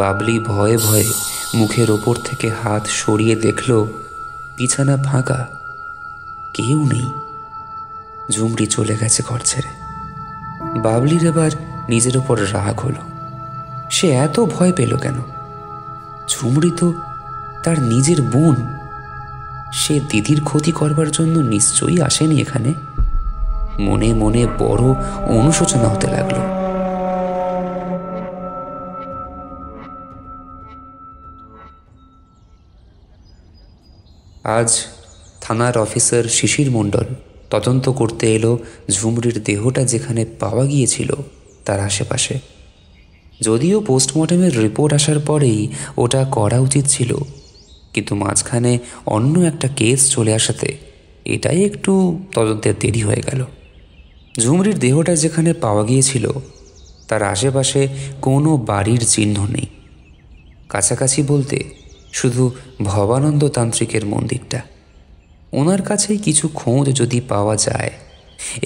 বাবলি ভয়ে ভয়ে মুখের ওপর থেকে হাত সরিয়ে দেখল বিছানা ফাঁকা, কেউ নেই। ঝুমরি চলে গেছে ঘর ছেড়ে। বাবলির এবার নিজের ওপর রাগ হলো। সে এত ভয় পেল কেন? ঝুমরি তো তার নিজের বোন। সে দিদির ক্ষতি করবার জন্য নিশ্চয়ই আসেনি এখানে। মনে মনে বড় অনুশোচনা হতে লাগলো। আজ থানার অফিসার শিশির মণ্ডল তদন্ত করতে এলো ঝুমরির দেহটা যেখানে পাওয়া গিয়েছিল তার আশেপাশে। যদিও পোস্টমর্টমের রিপোর্ট আসার পরেই ওটা করা উচিত ছিল, কিন্তু মাঝখানে অন্য একটা কেস চলে আসাতে এটাই একটু তদন্তের দেরি হয়ে গেল। ঝুমরির দেহটা যেখানে পাওয়া গিয়েছিল তার আশেপাশে কোনো বাড়ির চিহ্ন নেই। কাছাকাছি বলতে শুধু ভবানন্দ তান্ত্রিকের মন্দিরটা। ওনার কাছেই কিছু খোঁজ যদি পাওয়া যায়,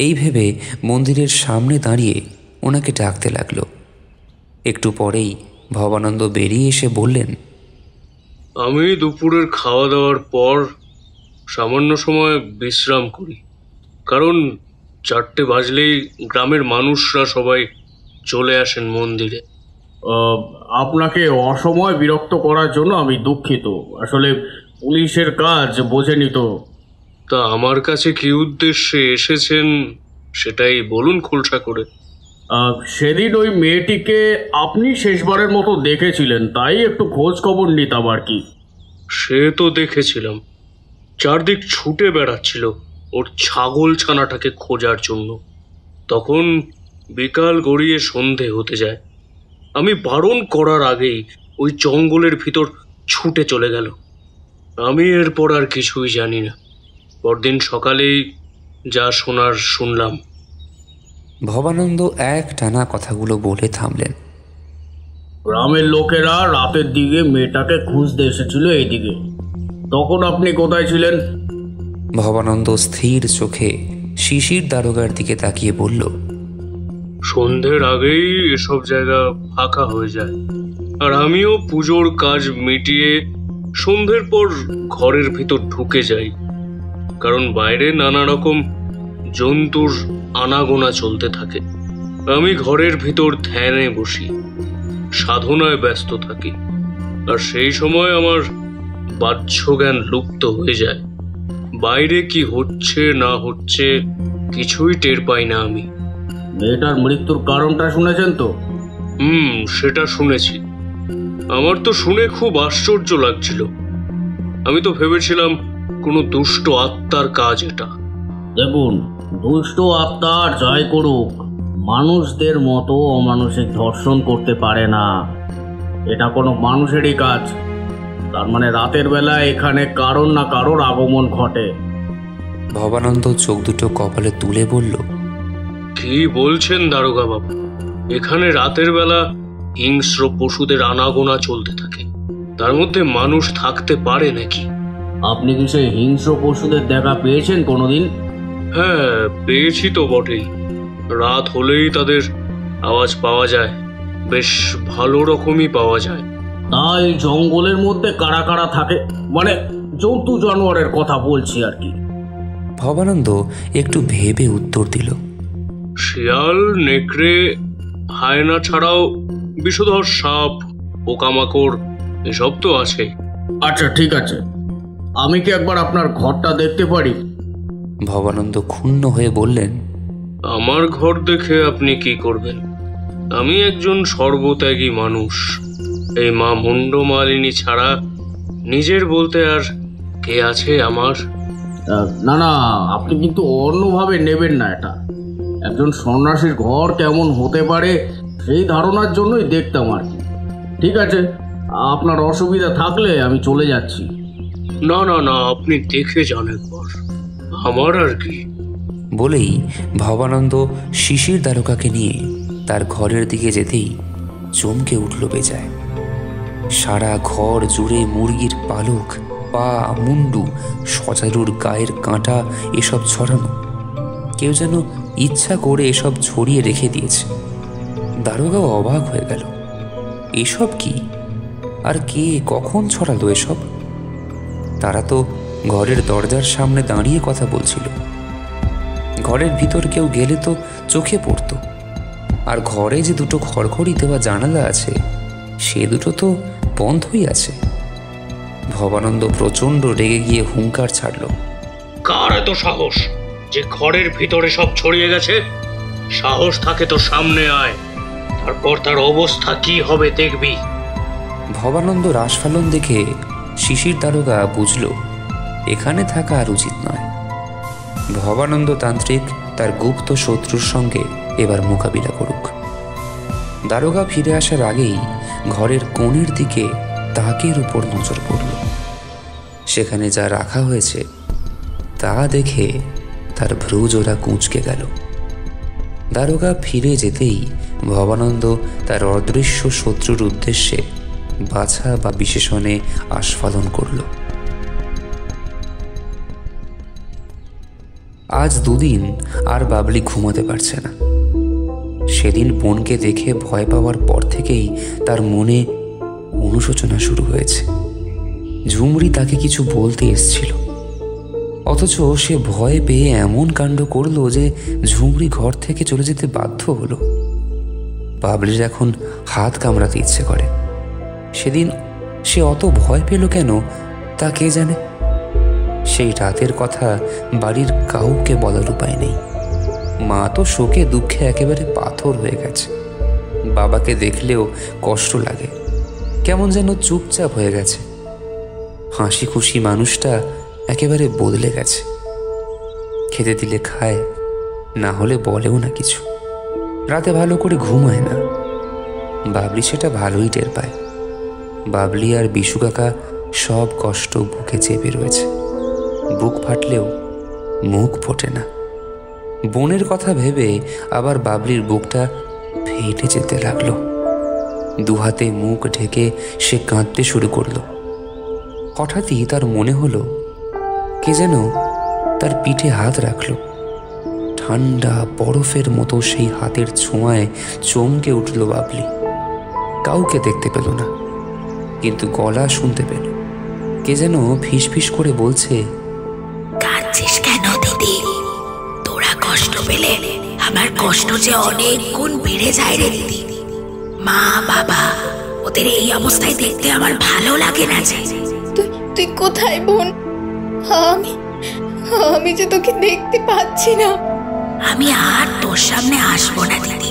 এই ভেবে মন্দিরের সামনে দাঁড়িয়ে ওনাকে ডাকতে লাগলো। একটু পরেই ভবানন্দ বেরিয়ে এসে বললেন, আমি দুপুরের খাওয়া দাওয়ার পর সামান্য সময় বিশ্রাম করি, কারণ 4টে বাজলেই গ্রামের মানুষরা সবাই চলে আসেন মন্দিরে। আপনাকে অসময় বিরক্ত করার জন্য আমি দুঃখিত। আসলে পুলিশের কাজ বোঝেনি তো। তা আমার কাছে কি উদ্দেশ্যে এসেছেন সেটাই বলুন খোলসা করে। সেদিন ওই মেয়েটিকে আপনি শেষবারের মতো দেখেছিলেন, তাই একটু খোঁজ খবর নিতাম আর কি। সে তো দেখেছিলাম, চারদিক ছুটে বেড়াচ্ছিল ওর ছাগল ছানাটাকে খোঁজার জন্য। তখন বিকাল গড়িয়ে সন্ধে হতে যায়। আমি বারণ করার আগেই ওই জঙ্গলের ভিতর ছুটে চলে গেল। আমি এরপর আর কিছুই জানি না। পরদিন সকালেই যা শোনার শুনলাম। ভবানন্দ এক টানা কথাগুলো বলে থামলেন। গ্রামের লোকেরা রাতের দিকে মেয়েটাকে খুঁজতে এসেছিল এইদিকে। তখন আপনি কোথায় ছিলেন? ভবানন্দ স্থির চোখে শিশির দারোগার দিকে তাকিয়ে বলল, সন্ধ্যের আগেই এসব জায়গা ফাঁকা হয়ে যায়, আর আমিও পুজোর কাজ মিটিয়ে সন্ধ্যের পর ঘরের ভিতর ঢুকে যাই, কারণ বাইরে নানা রকম জন্তুর আনাগোনা চলতে থাকে। আমি ঘরের ভিতর ধ্যানে বসি, সাধনায় ব্যস্ত থাকি, আর সেই সময় আমার বাহ্য জ্ঞান লুপ্ত হয়ে যায়। বাইরে কি হচ্ছে না হচ্ছে কিছুই টের পাই না আমি। মেয়েটার মৃত্যুর কারণটা শুনেছেন তো? সেটা শুনেছি। আমার তো শুনে খুব আশ্চর্য লাগছিল। আমি তো ভেবেছিলাম কোনো দুষ্ট আত্মার কাজ এটা। দেখুন, দুষ্ট আত্মার যাই করুক, মানুষদের মতো অমানসিক ধর্ষণ করতে পারে না। এটা কোনো মানুষেরই কাজ। তার মানে রাতের বেলা এখানে কারোর না কারোর আগমন ঘটে। ভবানন্দ চোখ দুটো কপালে তুলে বলল, কি বলছেন দারোগা বাবু? এখানে রাতের বেলা হিংস্র পশুদের আনাগোনা চলতে থাকে, তার মধ্যে মানুষ থাকতে পারে নাকি? আপনি কি সেই হিংস্র পশুদের দেখা পেয়েছেন কোনোদিন? হ্যাঁ, পেয়েছি তো বটেই। রাত হলেই তাদের আওয়াজ পাওয়া যায়, বেশ ভালো রকমই পাওয়া যায়। তাই জঙ্গলের মধ্যে কারা কারা থাকে, মানে জন্তু জানোয়ারের কথা বলছি আর কি। ভবানন্দ একটু ভেবে উত্তর দিল, শিয়াল, নেকড়ে, হায়না ছাড়াও বিষধর সাপ, পোকামাকড় এসব তো আছে। আচ্ছা ঠিক আছে, আমি কি একবার আপনার ঘরটা দেখতে পারি? ভবানন্দ ক্ষুণ্ণ হয়ে বললেন, আমার ঘর দেখে আপনি কি করবেন? আমি একজন সর্বত্যাগী মানুষ। এই মা মুন্ডমালিনী ছাড়া নিজের বলতে আর কে আছে আমার? না না, আপনি কিন্তু অন্যভাবে নেবেন না এটা। একজন সন্ন্যাসীর ঘর কেমন হতে পারে সেই ধারণার জন্যই দেখতাম আর কি। ঠিক আছে, আপনার অসুবিধা থাকলে আমি চলে যাচ্ছি। না না না, আপনি দেখে যান একবার, আমার আর কি। বলেই ভবানন্দ শিশির দারোগাকে নিয়ে তার ঘরের দিকে যেতেই চমকে উঠল বেজায়। সারা ঘর জুড়ে মুরগির পালক, পা, মুন্ডু, সজারুর গায়ের কাঁটা এসব ছড়ানো। কেউ যেন ইচ্ছা করে এসব ছড়িয়ে রেখে দিয়েছে। দারোগাও অবাক হয়ে গেল, এসব কি আর কে কখন ছড়ালো এসব? তারা তো ঘরের দরজার সামনে দাঁড়িয়ে কথা বলছিল। ঘরের ভিতর কেউ গেলে তো চোখে পড়তো, আর ঘরে যে দুটো খড়খড়ি দেওয়া জানালা আছে সে দুটো তো বন্ধই আছে। ভবানন্দ প্রচণ্ড রেগে গিয়ে হুঙ্কার ছাড়ল, কার এত সাহস? যে ঘরের ভিতরে সব ছড়িয়ে গেছে? সাহস থাকে তো সামনে আয়, তারপর তার অবস্থা কি হবে দেখবি। ভবানন্দ রাসফালন দেখে শিশির দারোগা বুঝল এখানে থাকা আর উচিত নয়। ভবানন্দ তান্ত্রিক তার গুপ্ত শত্রুর সঙ্গে এবার মোকাবিলা করুক। দারোগা ফিরে আসার আগেই ঘরের কোণের দিকে তাকের উপর নজর পড়ল। সেখানে যা রাখা হয়েছে তা দেখে তার ভ্রুজোড়া কুঁচকে গেল। দারোগা ফিরে যেতেই ভবানন্দ তার অদৃশ্য শত্রুর উদ্দেশ্যে বাছা বা বিশেষণে আস্ফালন করল। আজ দুদিন আর বাবলি ঘুমাতে পারছে না। সেদিন বোনকে দেখে ভয় পাওয়ার পর থেকেই তার মনে অনুশোচনা শুরু হয়েছে। ঝুমরি তাকে কিছু বলতে এসেছিল, অথচ সে ভয় পেয়ে এমন কাণ্ড করলো যে ঝুমরি ঘর থেকে চলে যেতে বাধ্য হলো। বাবলির এখন হাত কামড়াতে ইচ্ছে করে। সেদিন সে অত ভয় পেল কেন তা কে জানে। সেই রাতের কথা বাড়ির কাউকে বলার উপায় নেই। মা তো শোকে দুঃখে একেবারে পাথর হয়ে গেছে। বাবাকে দেখলেও কষ্ট লাগে, কেমন যেন চুপচাপ হয়ে গেছে। হাসি খুশি মানুষটা একেবারে বদলে গেছে। খেতে দিলে খায়, না হলে বলেও না কিছু। রাতে ভালো করে ঘুমায় না। বাবলি সেটা ভালোই টের পায়। বাবলি আর বিশু কাকা সব কষ্ট বুকে চেপে রয়েছে। বুক ফাটলেও মুখ ফোটে না। বোনের কথা ভেবে আবার বাবলির বুকটা ফেটে যেতে লাগলো। দুহাতে মুখ ঢেকে সে কাঁদতে শুরু করলো। হঠাৎই তার মনে হলো কে যেন তার পিঠে হাত রাখল। ঠান্ডা বরফের মতো সেই হাতের ছোঁয়ায় চমকে উঠল বাবলি। কাউকে দেখতে পেল না, কিন্তু গলা শুনতে পেল। কে যেন ফিসফিস করে বলছে, কাঁদছিস কেন দিদি? তোরা কষ্ট পেলে আমার কষ্ট যে অনেক গুণ বেড়ে যায় রে দিদি। মা বাবা ওদের এই অবস্থায় দেখতে আমার ভালো লাগে না যে। তুই কোথায় বোন? আমি যে তোকে দেখতে পাচ্ছি না। আমি আর তোর সামনে আসবো না দিদি,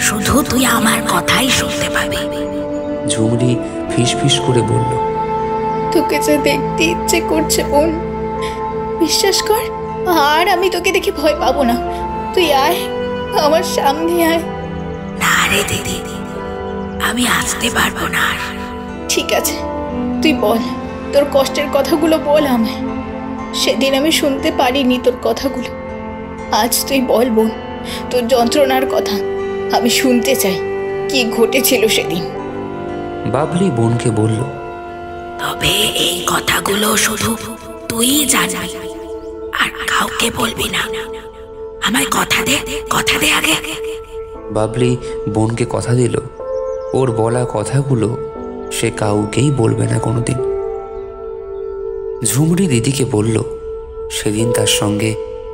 শুধু তুই আমার কথাই শুনতে পাবি। ঝুমরি ফিসফিস করে বলল, তোকে যে দেখতে ইচ্ছে করছে বোন, বিশ্বাস কর আর আমি তোকে দেখে ভয় পাবো না। তুই আয়, আমার সামনে আয়। না রে দিদি, আমি আসতে পারবো না। ঠিক আছে, তুই বল, তোর কষ্টের কথাগুলো বল আমায়। সেদিন আমি শুনতে পারিনি তোর কথাগুলো। আজ তুই বল বোন, তোর যন্ত্রণার কথা আমি শুনতে চাই। কি ঘটেছিল সেদিন? বাবলি বোনকে বলল, তবে এই কথাগুলো শুধু তুই জানবি, আর কাউকে বলবি না। আমায় কথা দে আগে। বাবলি বোনকে কথা দিল ওর বলা কথাগুলো সে কাউকেই বলবে না কোনোদিন। ঝুমরি দিদিকে বলল সেদিন তার সঙ্গে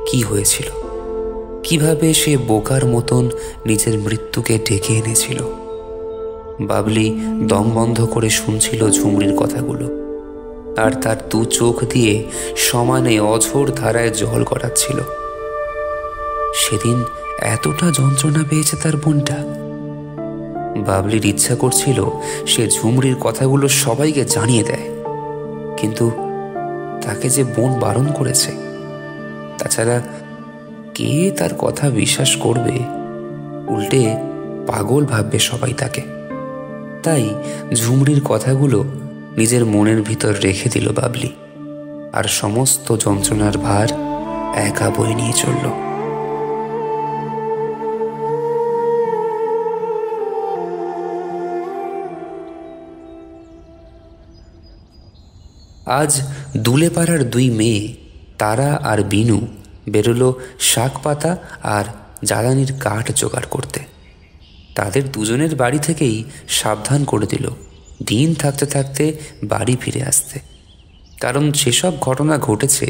কি হয়েছিল, কিভাবে সে বোকার মতন নিজের মৃত্যুকে ডেকে এনেছিল। বাবলি দম বন্ধ করে শুনছিল ঝুমরির কথাগুলো, আর তার দু চোখ দিয়ে সমানে অঝোর ধারায় জল গড়াচ্ছিল। সেদিন এতটা যন্ত্রণা পেয়েছে তার বোনটা। বাবলির ইচ্ছা করছিল সে ঝুমরির কথাগুলো সবাইকে জানিয়ে দেয়, কিন্তু তাকে যে বোন বারণ করেছে। তাছাড়া কে তার কথা বিশ্বাস করবে? উল্টে পাগল ভাববে সবাই তাকে। তাই ঝুমরির কথাগুলো নিজের মনের ভিতর রেখে দিল বাবলি, আর সমস্ত যন্ত্রণার ভার একা বয়ে নিয়ে চলল। আজ দুলেপাড়ার দুই মেয়ে তারা আর বিনু বেরোলো শাক পাতা আর জ্বালানির কাঠ জোগাড় করতে। তাদের দুজনের বাড়ি থেকেই সাবধান করে দিল দিন থাকতে থাকতে বাড়ি ফিরে আসতে। কারণ সেসব ঘটনা ঘটেছে,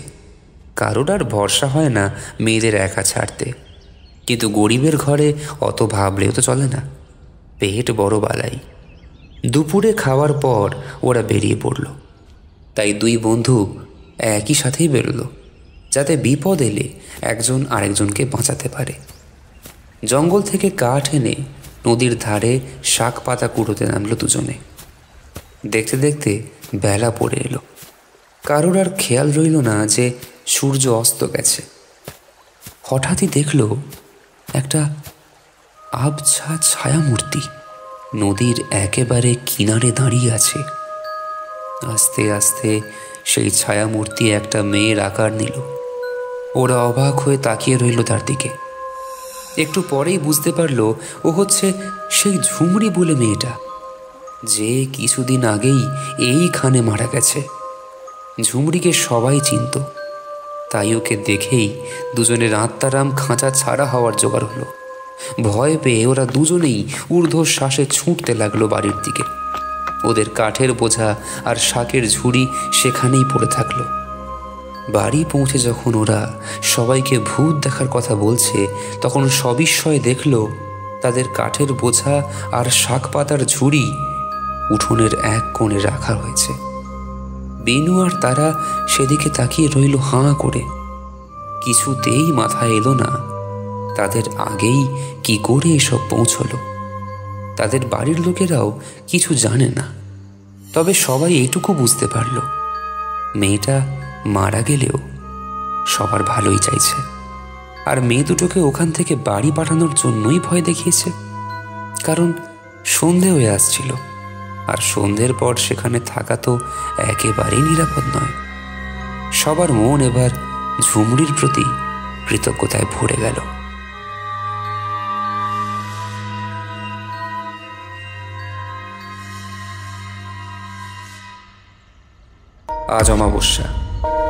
কারোর আর ভরসা হয় না মেয়েদের একা ছাড়তে। কিন্তু গরিবের ঘরে অত ভাবলেও তো চলে না, পেট বড় বালাই। দুপুরে খাওয়ার পর ওরা বেরিয়ে পড়ল। তাই দুই বন্ধু একই সাথেই বেরোলো। যাতে বিপদ এলে একজন আরেকজনকে বাঁচাতে পারে। জঙ্গল থেকে কাঠ এনে নদীর ধারে শাক পাতা কুড়োতে নামলো দুজনে। দেখতে দেখতে বেলা পড়ে এলো। কারোর আর খেয়াল রইল না যে সূর্য অস্ত গেছে। হঠাৎই দেখল একটা আবছা ছায়ামূর্তি নদীর একেবারে কিনারে দাঁড়িয়ে আছে। আস্তে আস্তে সেই ছায়ামূর্তি একটা মেয়ের আকার নিল। ওরা অবাক হয়ে তাকিয়ে রইল তার দিকে। একটু পরেই বুঝতে পারল ও হচ্ছে সেই ঝুমরি বলে মেয়েটা, যে কিছুদিন আগেই এইখানে মারা গেছে। ঝুমরিকে সবাই চিনত, তাই ওকে দেখেই দুজনের আত্মারাম খাঁচা ছাড়া হওয়ার জোগাড় হলো। ভয় পেয়ে ওরা দুজনেই ঊর্ধ্বশ্বাসে ছুটতে লাগলো বাড়ির দিকে। ওদের কাঠের বোঝা আর শাকের ঝুড়ি সেখানেই পড়ে থাকলো। বাড়ি পৌঁছে যখন ওরা সবাইকে ভূত দেখার কথা বলছে, তখন সবিস্ময়ে দেখল তাদের কাঠের বোঝা আর শাক পাতার ঝুড়ি উঠোনের এক কোণে রাখা হয়েছে। বিনু আর তারা সেদিকে তাকিয়ে রইল হাঁ করে। কিছুতেই মাথায় এলো না তাদের আগেই কি করে এসব পৌঁছলো। তাদের বাড়ির লোকেরাও কিছু জানে না, তবে সবাই এইটুকু বুঝতে পারল মেয়েটা মারা গেলেও সবার ভালোই চাইছে, আর মেয়ে দুটোকে ওখান থেকে বাড়ি পাঠানোর জন্যই ভয় দেখিয়েছে। কারণ সন্ধে হয়ে আসছিল, আর সন্ধ্যের পর সেখানে থাকা তো একেবারেই নিরাপদ নয়। সবার মন এবার ঝুমরির প্রতি কৃতজ্ঞতায় ভরে গেল। আজ অমাবস্যা,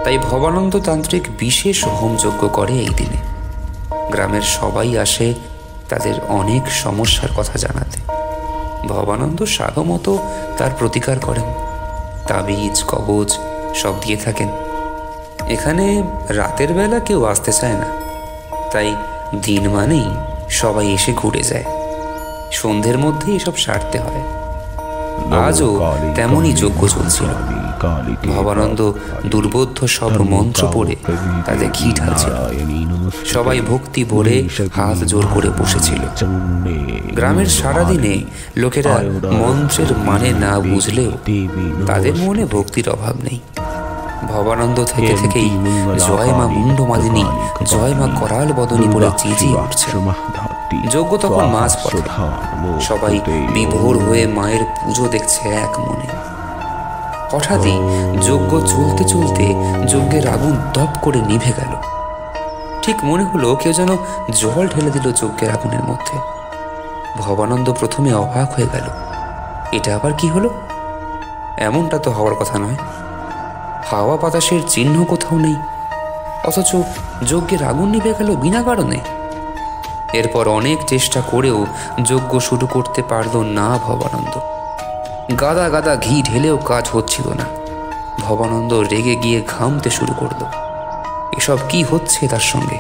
তাই ভবানন্দ তান্ত্রিক বিশেষ হোমযজ্ঞ করে এই দিনে। গ্রামের সবাই আসে তাদের অনেক সমস্যার কথা জানাতে। ভবানন্দ সাধ্যমতো তার প্রতিকার করেন, তাবিজ কবচ সব দিয়ে থাকেন। এখানে রাতের বেলা কেউ আসতে চায় না, তাই দিন মানেই সবাই এসে ঘুরে যায়। সন্ধ্যের মধ্যে এসব সারতে হয়। আজও তেমনই যজ্ঞ চলছিল। ভবানন্দ দুর্বোধ্য সব মন্ত্র পড়ে তাতে ঘি ঢালছিল। সবাই ভক্তি ভরে হাত জোর করে বসেছিল। গ্রামের সারাদিনে লোকেরা মন্ত্রের মানে না বুঝলেও তাদের মনে ভক্তির অভাব নেই। ভবানন্দ থেকে থেকেই জয় মা মুন্ডমালিনী, জয় মা করাল বদনী বলে চেঁচিয়ে উঠছে। যজ্ঞ তখন মাঝ পথে। সবাই বিভোর হয়ে মায়ের পুজো দেখছে এক মনে। হঠাৎই যজ্ঞ চলতে চলতে যজ্ঞের আগুন দপ করে নিভে গেল। ঠিক মনে হলো কেউ যেন জল ঢেলে দিল যজ্ঞের আগুনের মধ্যে। ভবানন্দ প্রথমে অবাক হয়ে গেল, এটা আবার কি হলো? এমনটা তো হওয়ার কথা নয়। হাওয়া বাতাসের চিহ্ন কোথাও নেই, অথচ যজ্ঞের আগুন নিভে গেল বিনা কারণে। এরপর অনেক চেষ্টা করেও যজ্ঞ শুরু করতে পারল না ভবানন্দ। গাদা গাদা ঘি ঢেলেও কাজ হচ্ছিল না। ভবানন্দ রেগে গিয়ে ঘামতে শুরু করল। এসব কি হচ্ছে তার সঙ্গে?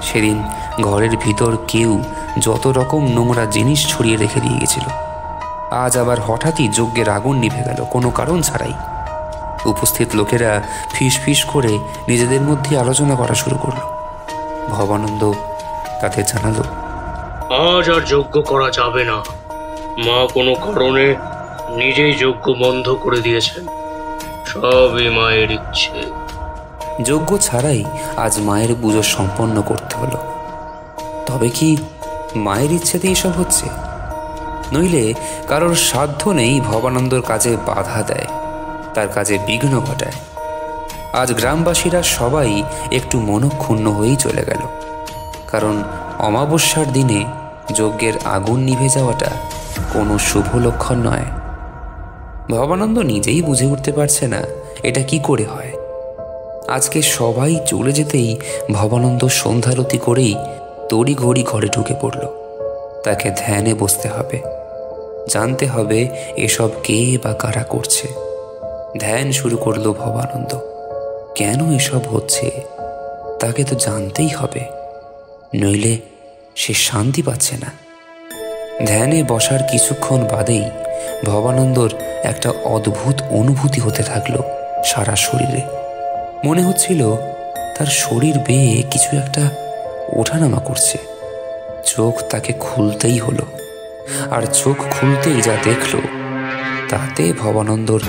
সেদিন ঘরের ভিতর কেউ যত রকম নোংরা জিনিস ছড়িয়ে রেখে দিয়ে গেছিল। আজ আবার হঠাৎই যজ্ঞের আগুন নিভে গেল কোনো কারণ ছাড়াই। উপস্থিত লোকেরা ফিস ফিস করে নিজেদের মধ্যে আলোচনা করা শুরু করল। ভবানন্দ তাদের জানালো, আজ আর যজ্ঞ করা যাবে না। মা কোনো কারণে নিজেই যজ্ঞ বন্ধ করে দিয়েছেন। সবই মায়ের ইচ্ছে। যজ্ঞ ছাড়াই আজ মায়ের পুজো সম্পন্ন করতে হলো। তবে কি মায়ের ইচ্ছেতেই এসব হচ্ছে? নইলে কারোর সাধ্য নেই ভবানন্দর কাজে বাধা দেয়, তার কাজে বিঘ্ন ঘটায়। আজ গ্রামবাসীরা সবাই একটু মনক্ষুণ্ণ হয়েই চলে গেল। কারণ অমাবস্যার দিনে যজ্ঞের আগুন নিভে যাওয়াটা কোনো শুভ লক্ষণ নয়। ভবানন্দ নিজেই বুঝে উঠতে পারছে না এটা কি করে হয়। আজকে সবাই চলে যেতেই ভবানন্দ সন্ধ্যারতি করেই তড়িঘড়ি ঘরে ঢুকে পড়ল। তাকে ধ্যানে বসতে হবে, জানতে হবে এসব কে বা কারা করছে। ধ্যান শুরু করলো ভবানন্দ। কেন এসব হচ্ছে তাকে তো জানতেই হবে, নইলে সে শান্তি পাচ্ছে না। ধ্যানে বসার কিছুক্ষণ বাদেই ভবানন্দর একটা অদ্ভুত অনুভূতি হতে থাকলো সারা শরীরে। মনে হচ্ছিল তার শরীর বেয়ে কিছু একটা ওঠানামা করছে। চোখ তাকে খুলতেই হলো, আর চোখ খুলতেই যা দেখল তাতে ভবানন্দর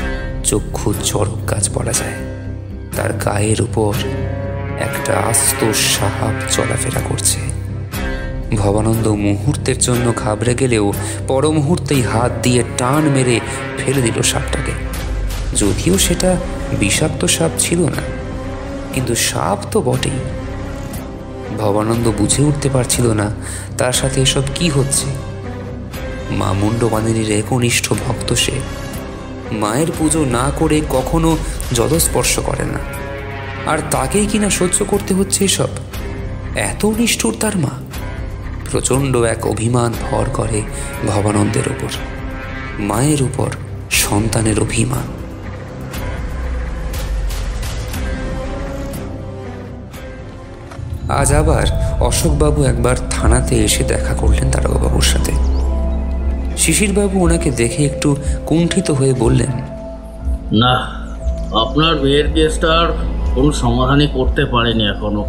চক্ষু চড়ক গাছ বলা যায়। তার গায়ের উপর একটা আস্ত সাপ চলাফেরা করছে। ভবানন্দ মুহূর্তের জন্য ঘাবড়ে গেলেও পর মুহূর্তেই হাত দিয়ে টান মেরে ফেলে দিল সাপটাকে। যদিও সেটা বিষাক্ত সাপ ছিল না, কিন্তু সাপ তো বটেই। ভবানন্দ বুঝে উঠতে পারছিল না তার সাথে এসব কি হচ্ছে। মা মুন্ডমালিনীর একনিষ্ঠ ভক্ত সে। মায়ের পুজো না করে কখনো জলস্পর্শ করে না, আর তাকেই কিনা সহ্য করতে হচ্ছে এসব। এত নিষ্ঠুর তার মা। প্রচণ্ড এক অভিমান ভর করে ভবানন্দের উপর, মায়ের উপর সন্তানের অভিমান। আজ আবার অশোকবাবু একবার থানাতে এসে দেখা করলেন দারোগাবাবুর সাথে। শিশিরবাবু ওনাকে দেখে একটু কুণ্ঠিত হয়ে বললেন, না, আপনার মেয়ের কেসটার কোনো সমাধানই করতে পারেনি এখনো।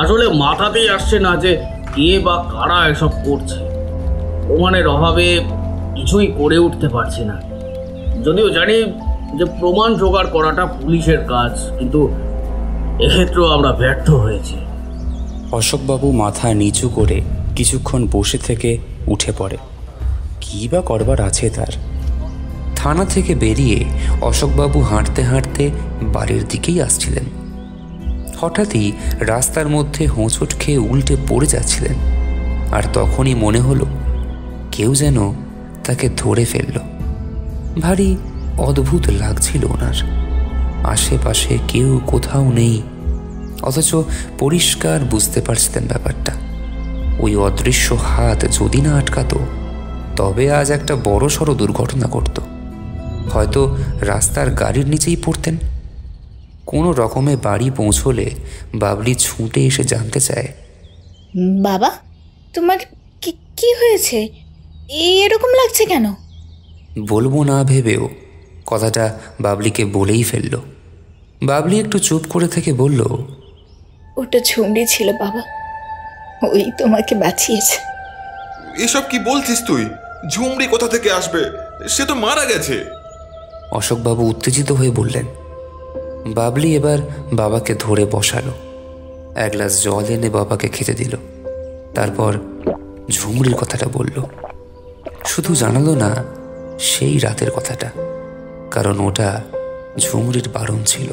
আসলে মাথাতেই আসছে না যে কে বা কারা এসব করছে। প্রমাণের অভাবে কিছুই করে উঠতে পারছি না। যদিও জানি যে প্রমাণ জোগাড় করাটা পুলিশের কাজ, কিন্তু এক্ষেত্রেও আমরা ব্যর্থ হয়েছি। অশোকবাবু মাথা নিচু করে কিছুক্ষণ বসে থেকে উঠে পড়ে। কী বা করবার আছে তার। থানা থেকে বেরিয়ে অশোকবাবু হাঁটতে হাঁটতে বাড়ির দিকেই আসছিলেন। হঠাৎই রাস্তার মধ্যে হোঁচট খেয়ে উল্টে পড়ে যাচ্ছিলেন, আর তখনই মনে হলো কেউ যেন তাকে ধরে ফেলল। ভারী অদ্ভুত লাগছিল ওনার। আশেপাশে কেউ কোথাও নেই, অথচ পরিষ্কার বুঝতে পারছিলেন ব্যাপারটা। ওই অদৃশ্য হাত যদি না আটকাতো, তবে আজ একটা বড় সড় দুর্ঘটনা ঘটত। হয়তো রাস্তার গাড়ির নিচেই পড়তেন। কোনো রকমে বাড়ি পৌঁছলে বাবলি ছুটে এসে জানতে চায়, বাবা তোমার কি হয়েছে? এরকম লাগছে কেন? বলবো না ভেবেও কথাটা বাবলিকে বলেই ফেলল। বাবলি একটু চুপ করে থেকে বলল, ওটা ঝুমড়ি ছিল বাবা, ওই তোমাকে বাঁচিয়েছে। এসব কি বলছিস তুই? ঝুমড়ি কোথা থেকে আসবে? সে তো মারা গেছে। অশোকবাবু উত্তেজিত হয়ে বললেন। বাবলি এবার বাবাকে ধরে বসালো, এক গ্লাস জল এনে বাবাকে খেতে দিল। তারপর ঝুমড়ির কথাটা বলল। শুধু জানালো না সেই রাতের কথাটা, কারণ ওটা ঝুমড়ির বারণ ছিল।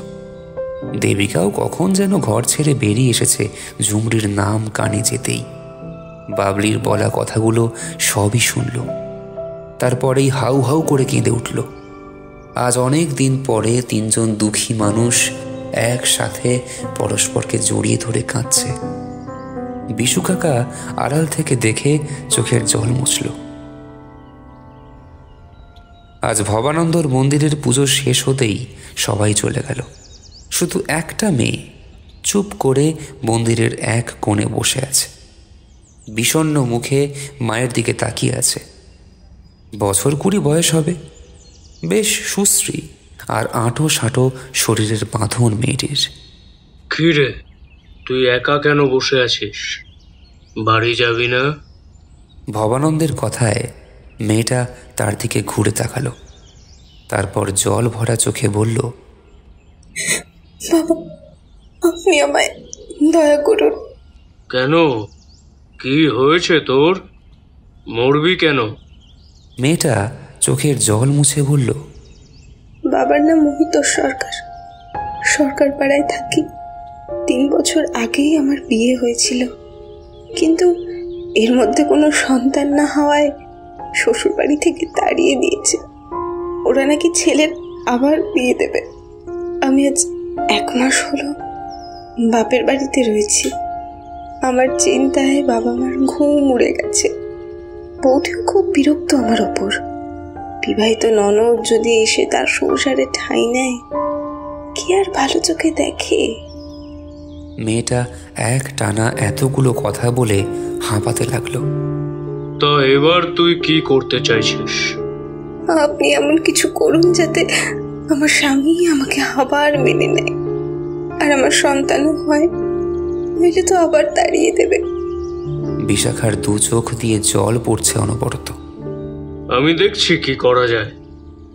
দেবিকাও কখন যেন ঘর ছেড়ে বেরিয়ে এসেছে ঝুমড়ির নাম কানে যেতেই। বাবলির বলা কথাগুলো সবই শুনল। তারপরেই হাউ হাউ করে কেঁদে উঠল। আজ অনেক দিন পরে তিনজন দুঃখী মানুষ একসাথে পরস্পরকে জড়িয়ে ধরে কাঁদছে। বিশু কাকা আড়াল থেকে দেখে চোখের জল মুছল। আজ ভবানন্দর মন্দিরের পুজো শেষ হতেই সবাই চলে গেল। শুধু একটা মেয়ে চুপ করে মন্দিরের এক কোণে বসে আছে। বিষণ্ণ মুখে মায়ের দিকে তাকিয়ে আছে। বছর 20 বয়স হবে। বেশ সুশ্রী আর আঁটো সাঁটো শরীরের বাঁধন মেয়েটির। কি রে, তুই একা কেন বসে আছিস? বাড়ি যাবি না? ভবানন্দের কথায় মেয়েটা তার দিকে ঘুরে তাকালো। তারপর জল ভরা চোখে বলল, বাবা, আপনি আমায় দয়া করুন। কেন? কি হয়েছে তোর? মরবি কেন? মেয়েটা চোখের জল মুছে বলল, বাবার নাম মোহিত সরকার, সরকার পাড়ায় থাকি। 3 বছর আগেই আমার বিয়ে হয়েছিল, কিন্তু এর মধ্যে কোনো সন্তান না হওয়ায় শ্বশুর বাড়ি থেকে তাড়িয়ে দিয়েছে। ওরা নাকি ছেলের আবার বিয়ে দেবে। আমি আজ 1 মাস হলো বাপের বাড়িতে রয়েছি। আমার চিন্তায় বাবা মার ঘুম উড়ে গেছে। বৌদিও খুব বিরক্ত আমার ওপর। বিবাহিত ননদ যদি এসে তার সংসারে ঠাঁই নেয়, কি আর ভালো চোখে দেখে? মেয়েটা এক টানা এতগুলো কথা বলে হাঁপাতে লাগলো। তো এবার তুই কি করতে চাইছিস? আপনি এমন কিছু করুন যাতে আমার স্বামী আমাকে আবার মেনে নেয়, আর আর আমার সন্তানও হয়, নইলে তো আবার তাড়িয়ে দেবে। বিশাখার দু চোখ দিয়ে জল পড়ছে অনবরত। আমি দেখছি কি করা যায়।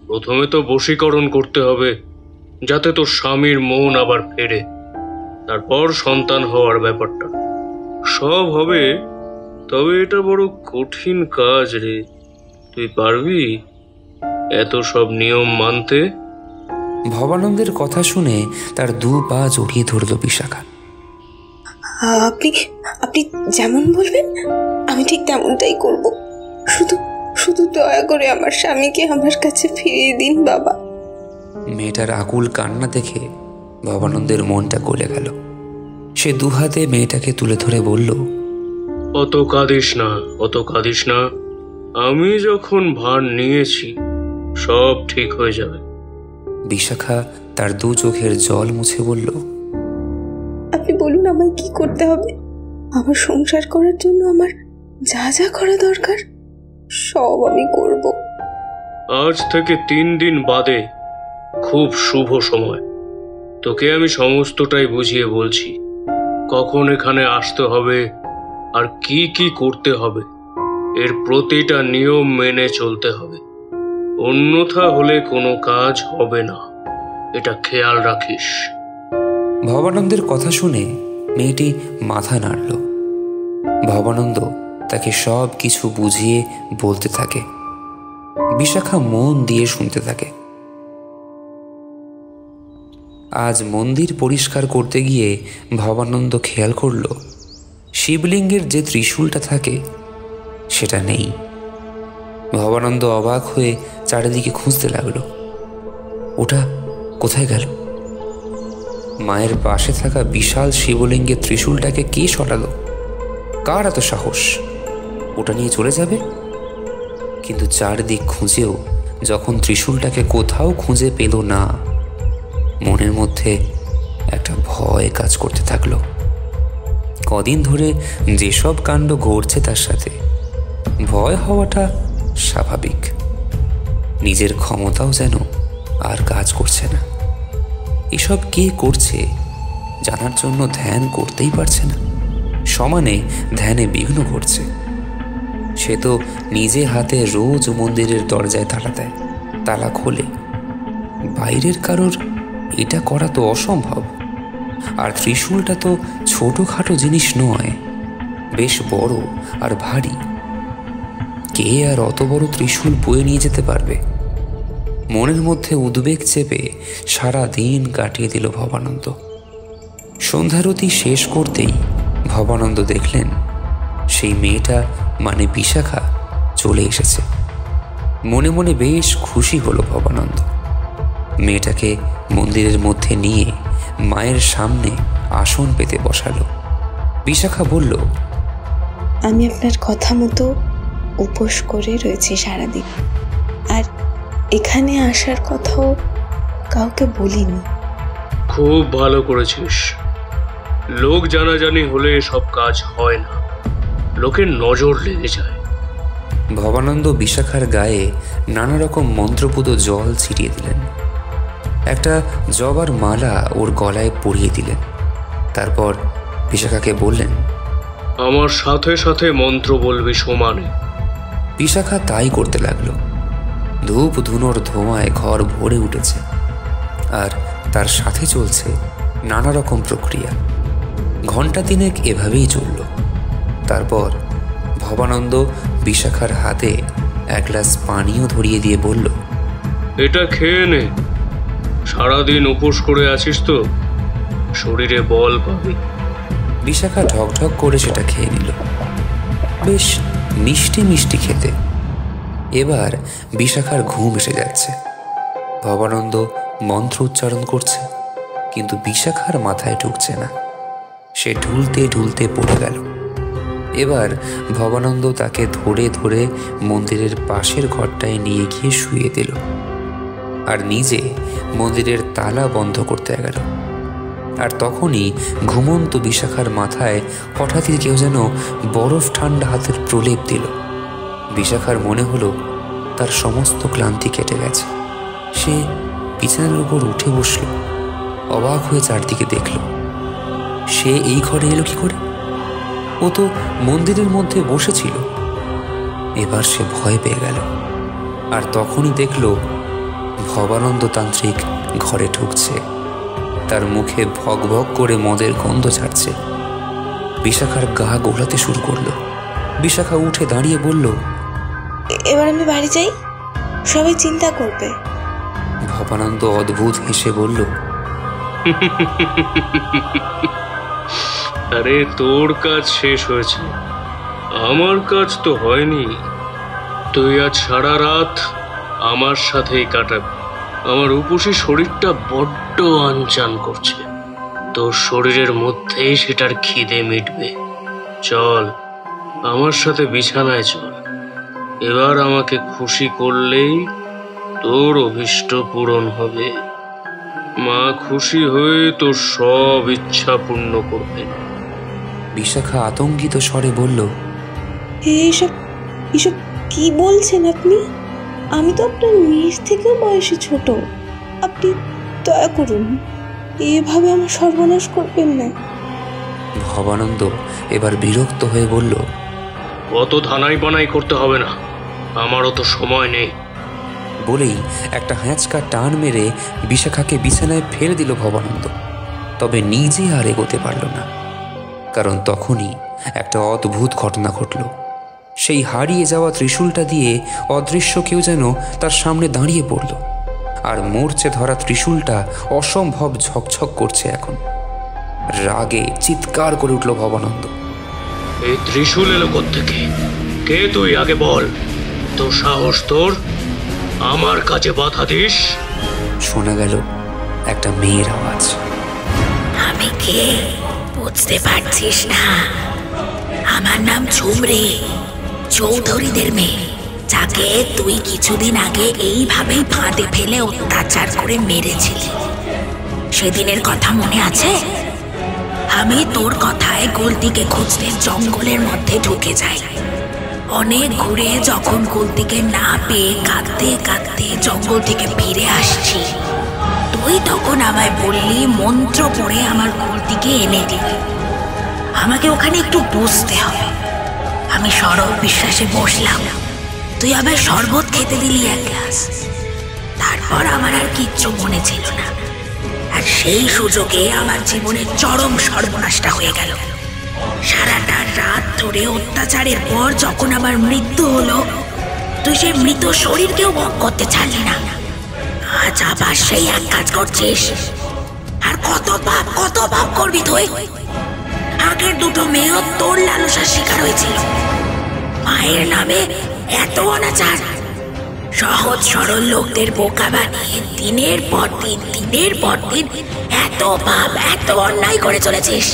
প্রথমে তো বশীকরণ করতে হবে, যাতে তোর স্বামীর মন আবার ফেরে। তারপর সন্তান হওয়ার ব্যাপারটা সব হবে। তবে এটা বড় কঠিন কাজ রে। তুই পারবি এত সব নিয়ম মানতে? ভবানন্দের কথা শুনে তার দু পা জড়িয়ে ধরল বিশাখা। আপনি আপনি যেমন বলবেন আমি ঠিক তেমনটাই করব। শুধু শুধু দয়া করে আমার স্বামীকে আমার কাছে ফিরিয়ে দিন বাবা। মেয়েটার আকুল কান্না দেখে ভবানন্দের মনটা গলে গেল। সে দুহাতে মেয়েটাকে তুলে ধরে বলল, অত কাঁদিস না, অত কাঁদিস না। আমি যখন ভার নিয়েছি সব ঠিক হয়ে যাবে। বিশাখা তার দু চোখের জল মুছে বলল, আপনি বলুন আমায় কি করতে হবে। আমার সংসার করার জন্য আমার যা যা করা দরকার সব আমি করব। আজ থেকে 3 দিন বাদে খুব শুভ সময়। তোকে আমি সমস্তটাই বুঝিয়ে বলছি, কখন এখানে আসতে হবে আর কি কি করতে হবে। এর প্রতিটা নিয়ম মেনে চলতে হবে, অন্যথা হলে কোনো কাজ হবে না। এটা খেয়াল রাখিস। ভবানন্দের কথা শুনে মেয়েটি মাথা নাড়ল। ভবানন্দ তাকে সব কিছু বুঝিয়ে বলতে থাকে। বিশাখা মন দিয়ে শুনতে থাকে। আজ মন্দির পরিষ্কার করতে গিয়ে ভবানন্দ খেয়াল করল শিবলিঙ্গের যে ত্রিশূলটা থাকে সেটা নেই। ভবানন্দ অবাক হয়ে চারিদিকে খুঁজতে লাগলো, ওটা কোথায় গেল? মায়ের পাশে থাকা বিশাল শিবলিঙ্গের ত্রিশূলটাকে কে সরালো? কার এত সাহস ওটা নিয়ে চলে যাবে? কিন্তু চারদিক খুঁজেও যখন ত্রিশূলটাকে কোথাও খুঁজে পেল না, মনের মধ্যে একটা ভয় কাজ করতে থাকলো। কদিন ধরে যেসব কাণ্ড ঘটছে তার সাথে ভয় হওয়াটা স্বাভাবিক। নিজের ক্ষমতাও যেন আর কাজ করছে না। এসব কে করছে জানার জন্য ধ্যান করতেই পারছে না, সমানে ধ্যানে বিঘ্ন ঘটছে। সে তো নিজে হাতে রোজ মন্দিরের দরজায় তালা দেয়, তালা খোলে। বাইরের কারোর এটা করা তো অসম্ভব। আর ত্রিশূলটা তো ছোটখাটো জিনিস নয়, বেশ বড় আর ভারী। কে আর অত বড় ত্রিশূল বয়ে নিয়ে যেতে পারবে? মনের মধ্যে উদ্বেগ চেপে সারা দিন কাটিয়ে দিল ভবানন্দ। সন্ধ্যারতি শেষ করতেই ভবানন্দ দেখলেন সেই মেয়েটা মানে বিশাখা চলে এসেছে। মনে মনে বেশ খুশি হলো ভবানন্দ। মেয়েটাকে মন্দিরের মধ্যে নিয়ে মায়ের সামনে আসন পেতে বসালো। বিশাখা বলল, আমি আপনার কথা মতো উপোস করে রয়েছি সারাদিন, আর এখানে আসার কথাও কাউকে বলিনি। খুব ভালো করেছিস। লোক জানাজানি হলে সব কাজ হয় না, লোকের নজর লেগে যায়। ভবানন্দ বিশাখার গায়ে নানা রকম মন্ত্রপুত জল ছিটিয়ে দিলেন। একটা জবার মালা ওর গলায় পরিয়ে দিলেন। তারপর বিশাখাকে বললেন, আমার সাথে সাথে মন্ত্র বলবি সমানে। বিশাখা তাই করতে লাগলো। ধূপ ধুনোর ধোঁয়ায় ঘর ভরে উঠেছে, আর তার সাথে চলছে নানা রকম প্রক্রিয়া। ঘণ্টা তিনেক এভাবেই চলল। তারপর ভবানন্দ বিশাখার হাতে এক গ্লাস পানীয় ধরিয়ে দিয়ে বলল, এটা খেয়ে নে। সারাদিন উপোস করে আছিস তো, শরীরে বল পাবি। বিশাখা ঢকঢক করে সেটা খেয়ে নিল। বেশ মিষ্টি মিষ্টি খেতে। এবার বিশাখার ঘুম এসে যাচ্ছে। ভবানন্দ মন্ত্র উচ্চারণ করছে, কিন্তু বিশাখার মাথায় ঢুকছে না। সে ঢুলতে ঢুলতে পড়ে গেল। এবার ভবানন্দ তাকে ধরে ধরে মন্দিরের পাশের ঘরটায় নিয়ে গিয়ে শুইয়ে দিল, আর নিজে মন্দিরের তালা বন্ধ করতে গেল। আর তখনই ঘুমন্ত বিশাখার মাথায় হঠাৎই কেউ যেন বরফ ঠান্ডা হাতের প্রলেপ দিল। বিশাখার মনে হলো তার সমস্ত ক্লান্তি কেটে গেছে। সে বিছানার উপর উঠে বসল। অবাক হয়ে চারদিকে দেখল। সে এই ঘরে এলো কি করে? ও তো মন্দিরের মধ্যে বসেছিল। এবার সে ভয় পেয়ে গেল, আর তখনই দেখল ভবানন্দ তান্ত্রিক ঘরে ঢুকছে। তার মুখে ভগ ভগ করে মদের গন্ধ ছাড়ছে। বিশাখার গা গোলাতে শুরু করলো। বিশাখা উঠে দাঁড়িয়ে বলল, এবার আমি বাড়ি যাই, সবাই চিন্তা করবে। ভবানন্দ অদ্ভুত হেসে বলল, আরে তোর কাজ শেষ হয়েছে, আমার কাজ তো হয়নি। তুই আজ সারা রাত আমার সাথেই কাটাবি। আমার উপসী শরীরটা বড্ড আনচান করছে, তোর শরীরের মধ্যেই সেটার খিদে মিটবে। চল আমার সাথে বিছানায় চল। এবার আমাকে খুশি করলেই তোর অভীষ্ট পূরণ হবে। মা খুশি হয়ে তোর সব ইচ্ছা পূর্ণ করবে। বিশাখা আতঙ্কিত স্বরে বলল, এইসব এসব কি বলছেন আপনি? আমি তো আপনার মেয়ের থেকেও বয়সে ছোট। আপনি দয়া করুন, এভাবে আমার সর্বনাশ করবেন না। ভবানন্দ এবার বিরক্ত হয়ে বলল, অত ধানাই বানাই করতে হবে না, আমারও তো সময় নেই। বলেই একটা হ্যাঁচকা টান মেরে বিশাখাকে বিছানায় ফেলে দিল ভবানন্দ। তবে নিজে আর এগোতে পারল না, কারণ তখনই একটা অদ্ভুত ঘটনা ঘটল। সেই হারিয়ে যাওয়া ত্রিশূলটা দিয়ে অদৃশ্য কেউ যেন তার সামনে দাঁড়িয়ে পড়ল, আর মরচে ধরা ত্রিশূলটা অসম্ভব ঝকঝক করছে এখন। রাগে চিৎকার করে উঠল ভবানন্দ, এই ত্রিশূল এলো কোত্থেকে? কে তুই আগে বল, তোর সাহস তোর আমার কাছে বাধা দিস? শোনা গেল একটা মেয়ের আওয়াজ, আমি কে বুঝতে পারছিস না? আমার নাম ঝুমরি, চৌধুরীদের মেয়ে, যাকে তুই কিছুদিন আগে এইভাবেই ফাঁদে ফেলে অত্যাচার করে মেরেছিলি। সেদিনের কথা মনে আছে? আমি তোর কথায় গুলতিকে খুঁজতে জঙ্গলের মধ্যে ঢুকে যাই। অনেক ঘুরে যখন গুলতিকে না পেয়ে কাঁদতে কাঁদতে জঙ্গল থেকে ফিরে আসছি, তুই তখন আমায় বললি মন্ত্র পড়ে আমার গুলতিকে এনে দিবি। আমাকে ওখানে একটু বসতে হবে। আমি সরল বিশ্বাসে বসলাম। তুই আবার শরবত খেতে দিলি এক গ্লাস। তারপর আমার আর কিচ্ছু মনে ছিল না, আর সেই সুযোগে আমার জীবনের চরম সর্বনাশটা হয়ে গেল। সারাটা রাত ধরে অত্যাচারের পর যখন আমার মৃত্যু হলো, তুই সেই মৃত শরীরকেও ভোগ করতে ছাড়লি না। আজ আবার সেই এক কাজ করছিস। আর কত পাপ করবি তুই? আগের দুটো মেয়েও তোর লালসার শিকার হয়েছিল। মায়ের নামে এত অনাচার, সহজ সরল লোকদের বোকা বানিয়ে দিনের পর দিন এত পাপ এত অন্যায় করে চলেছিস।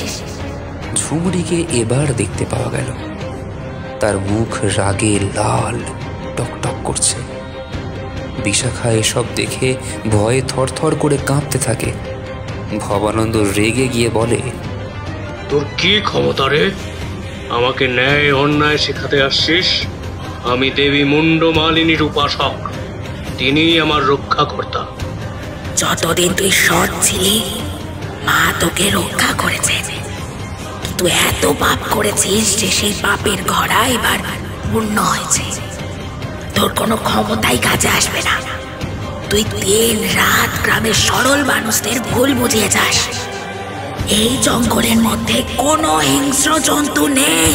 ঝুমরিকে এবার দেখতে পাওয়া গেল। তার মুখ রাগে লাল টকটক করছে। বিশাখা এসব দেখে ভয়ে থরথর করে কাঁপতে থাকে। ভবানন্দ রেগে গিয়ে বলে, তোর কি ক্ষমতা রে? আমাকে ন্যায় অন্যায় শেখাতে আসছিস? আমি দেবী মুন্ডমালিনীর উপাসক, তিনিই আমার রক্ষাকর্তা। যতদিন তুই সৎ ছিলি, মা তোকে রক্ষা করেছে, কিন্তু এত পাপ করেছিস যে সেই পাপের ঘড়া এবার পূর্ণ হয়েছে। তোর কোনো ক্ষমতাই কাজে আসবে না। তুই দিন রাত গ্রামের সরল মানুষদের ভুল বুঝিয়ে যাস। এই জঙ্গলের মধ্যে কোনো হিংস্র জন্তু নেই।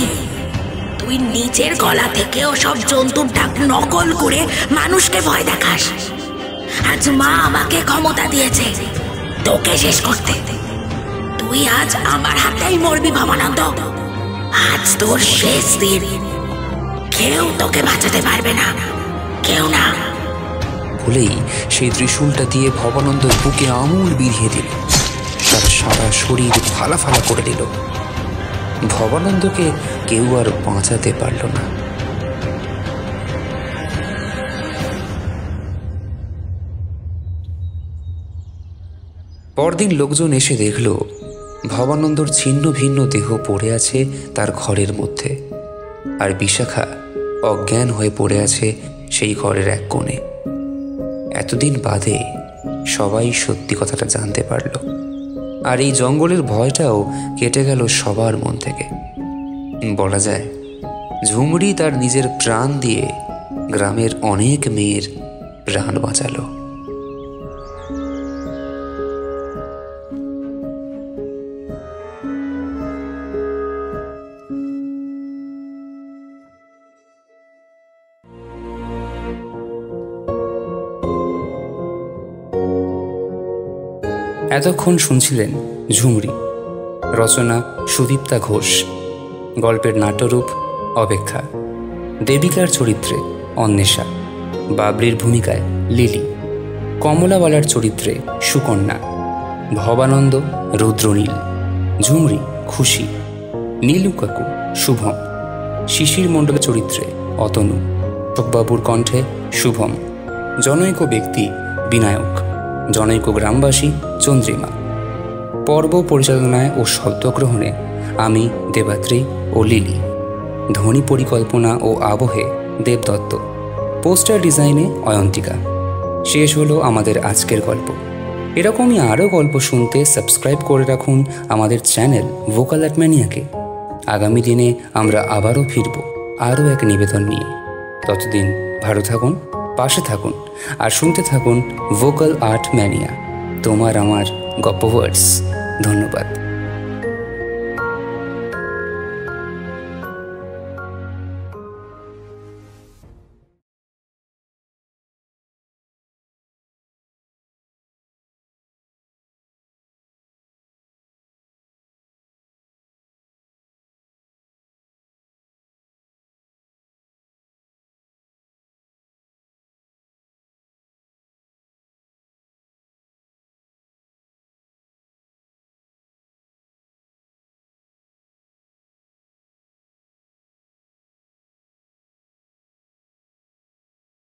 তুই নিজের গলা থেকে ওসব জন্তুর ডাক নকল করে মানুষকে ভয় দেখাস। আজ মা আমাকে ক্ষমতা দিয়েছে তোকে শেষ করতে। তুই আজ আমার হাতেই মরবি ভবানন্দ। আজ তোর শেষ দিন। কেউ তোকে বাঁচাতে পারবে না, কেউ না। বলেই সেই ত্রিশূলটা দিয়ে ভবানন্দ বুকে আমূল বিঁধিয়ে দিল। তার সারা শরীর ফালা ফালা করে দিল। ভবানন্দকে কেউ আর বাঁচাতে পারল না। পরদিন লোকজন এসে দেখল ভবানন্দর ছিন্ন ভিন্ন দেহ পড়ে আছে তার ঘরের মধ্যে, আর বিশাখা অজ্ঞান হয়ে পড়ে আছে সেই ঘরের এক কোণে। এতদিন বাদে সবাই সত্যি কথাটা জানতে পারল। আর এই জঙ্গলের ভয়টাও কেটে গেল সবার মন থেকে। বলা যায় ঝুমরি তার নিজের প্রাণ দিয়ে গ্রামের অনেক মেয়ের প্রাণ বাঁচালো। এতক্ষণ শুনছিলেন ঝুমরি, রচনা সুদীপ্তা ঘোষ, গল্পের নাট্যরূপ অপেক্ষা, দেবিকার চরিত্রে অন্বেষা, বাবলির ভূমিকায় লিলি, কমলাওয়ালার চরিত্রে সুকন্যা, ভবানন্দ রুদ্রনীল, ঝুমরি খুশি, নীলু কাকু শুভম, শিশির মণ্ডলের চরিত্রে অতনু, অশোকবাবুর কণ্ঠে শুভম, জনৈক ব্যক্তি বিনায়ক, জনৈক গ্রামবাসী চন্দ্রিমা। পর্ব পরিচালনায় ও শব্দগ্রহণে আমি দেবাত্রী ও লিলি, ধ্বনি পরিকল্পনা ও আবহে দেবদত্ত, পোস্টার ডিজাইনে অয়ন্তিকা। শেষ হলো আমাদের আজকের গল্প। এরকমই আরও গল্প শুনতে সাবস্ক্রাইব করে রাখুন আমাদের চ্যানেল ভোকাল আর্ট ম্যানিয়াকে। আগামী দিনে আমরা আবারও ফিরব আরও এক নিবেদন নিয়ে। ততদিন ভালো থাকুন, পাশে থাকুন আর শুনতে থাকুন ভোকাল আর্ট ম্যানিয়া, তোমার আমার গপ্পোভার্স। ধন্যবাদ।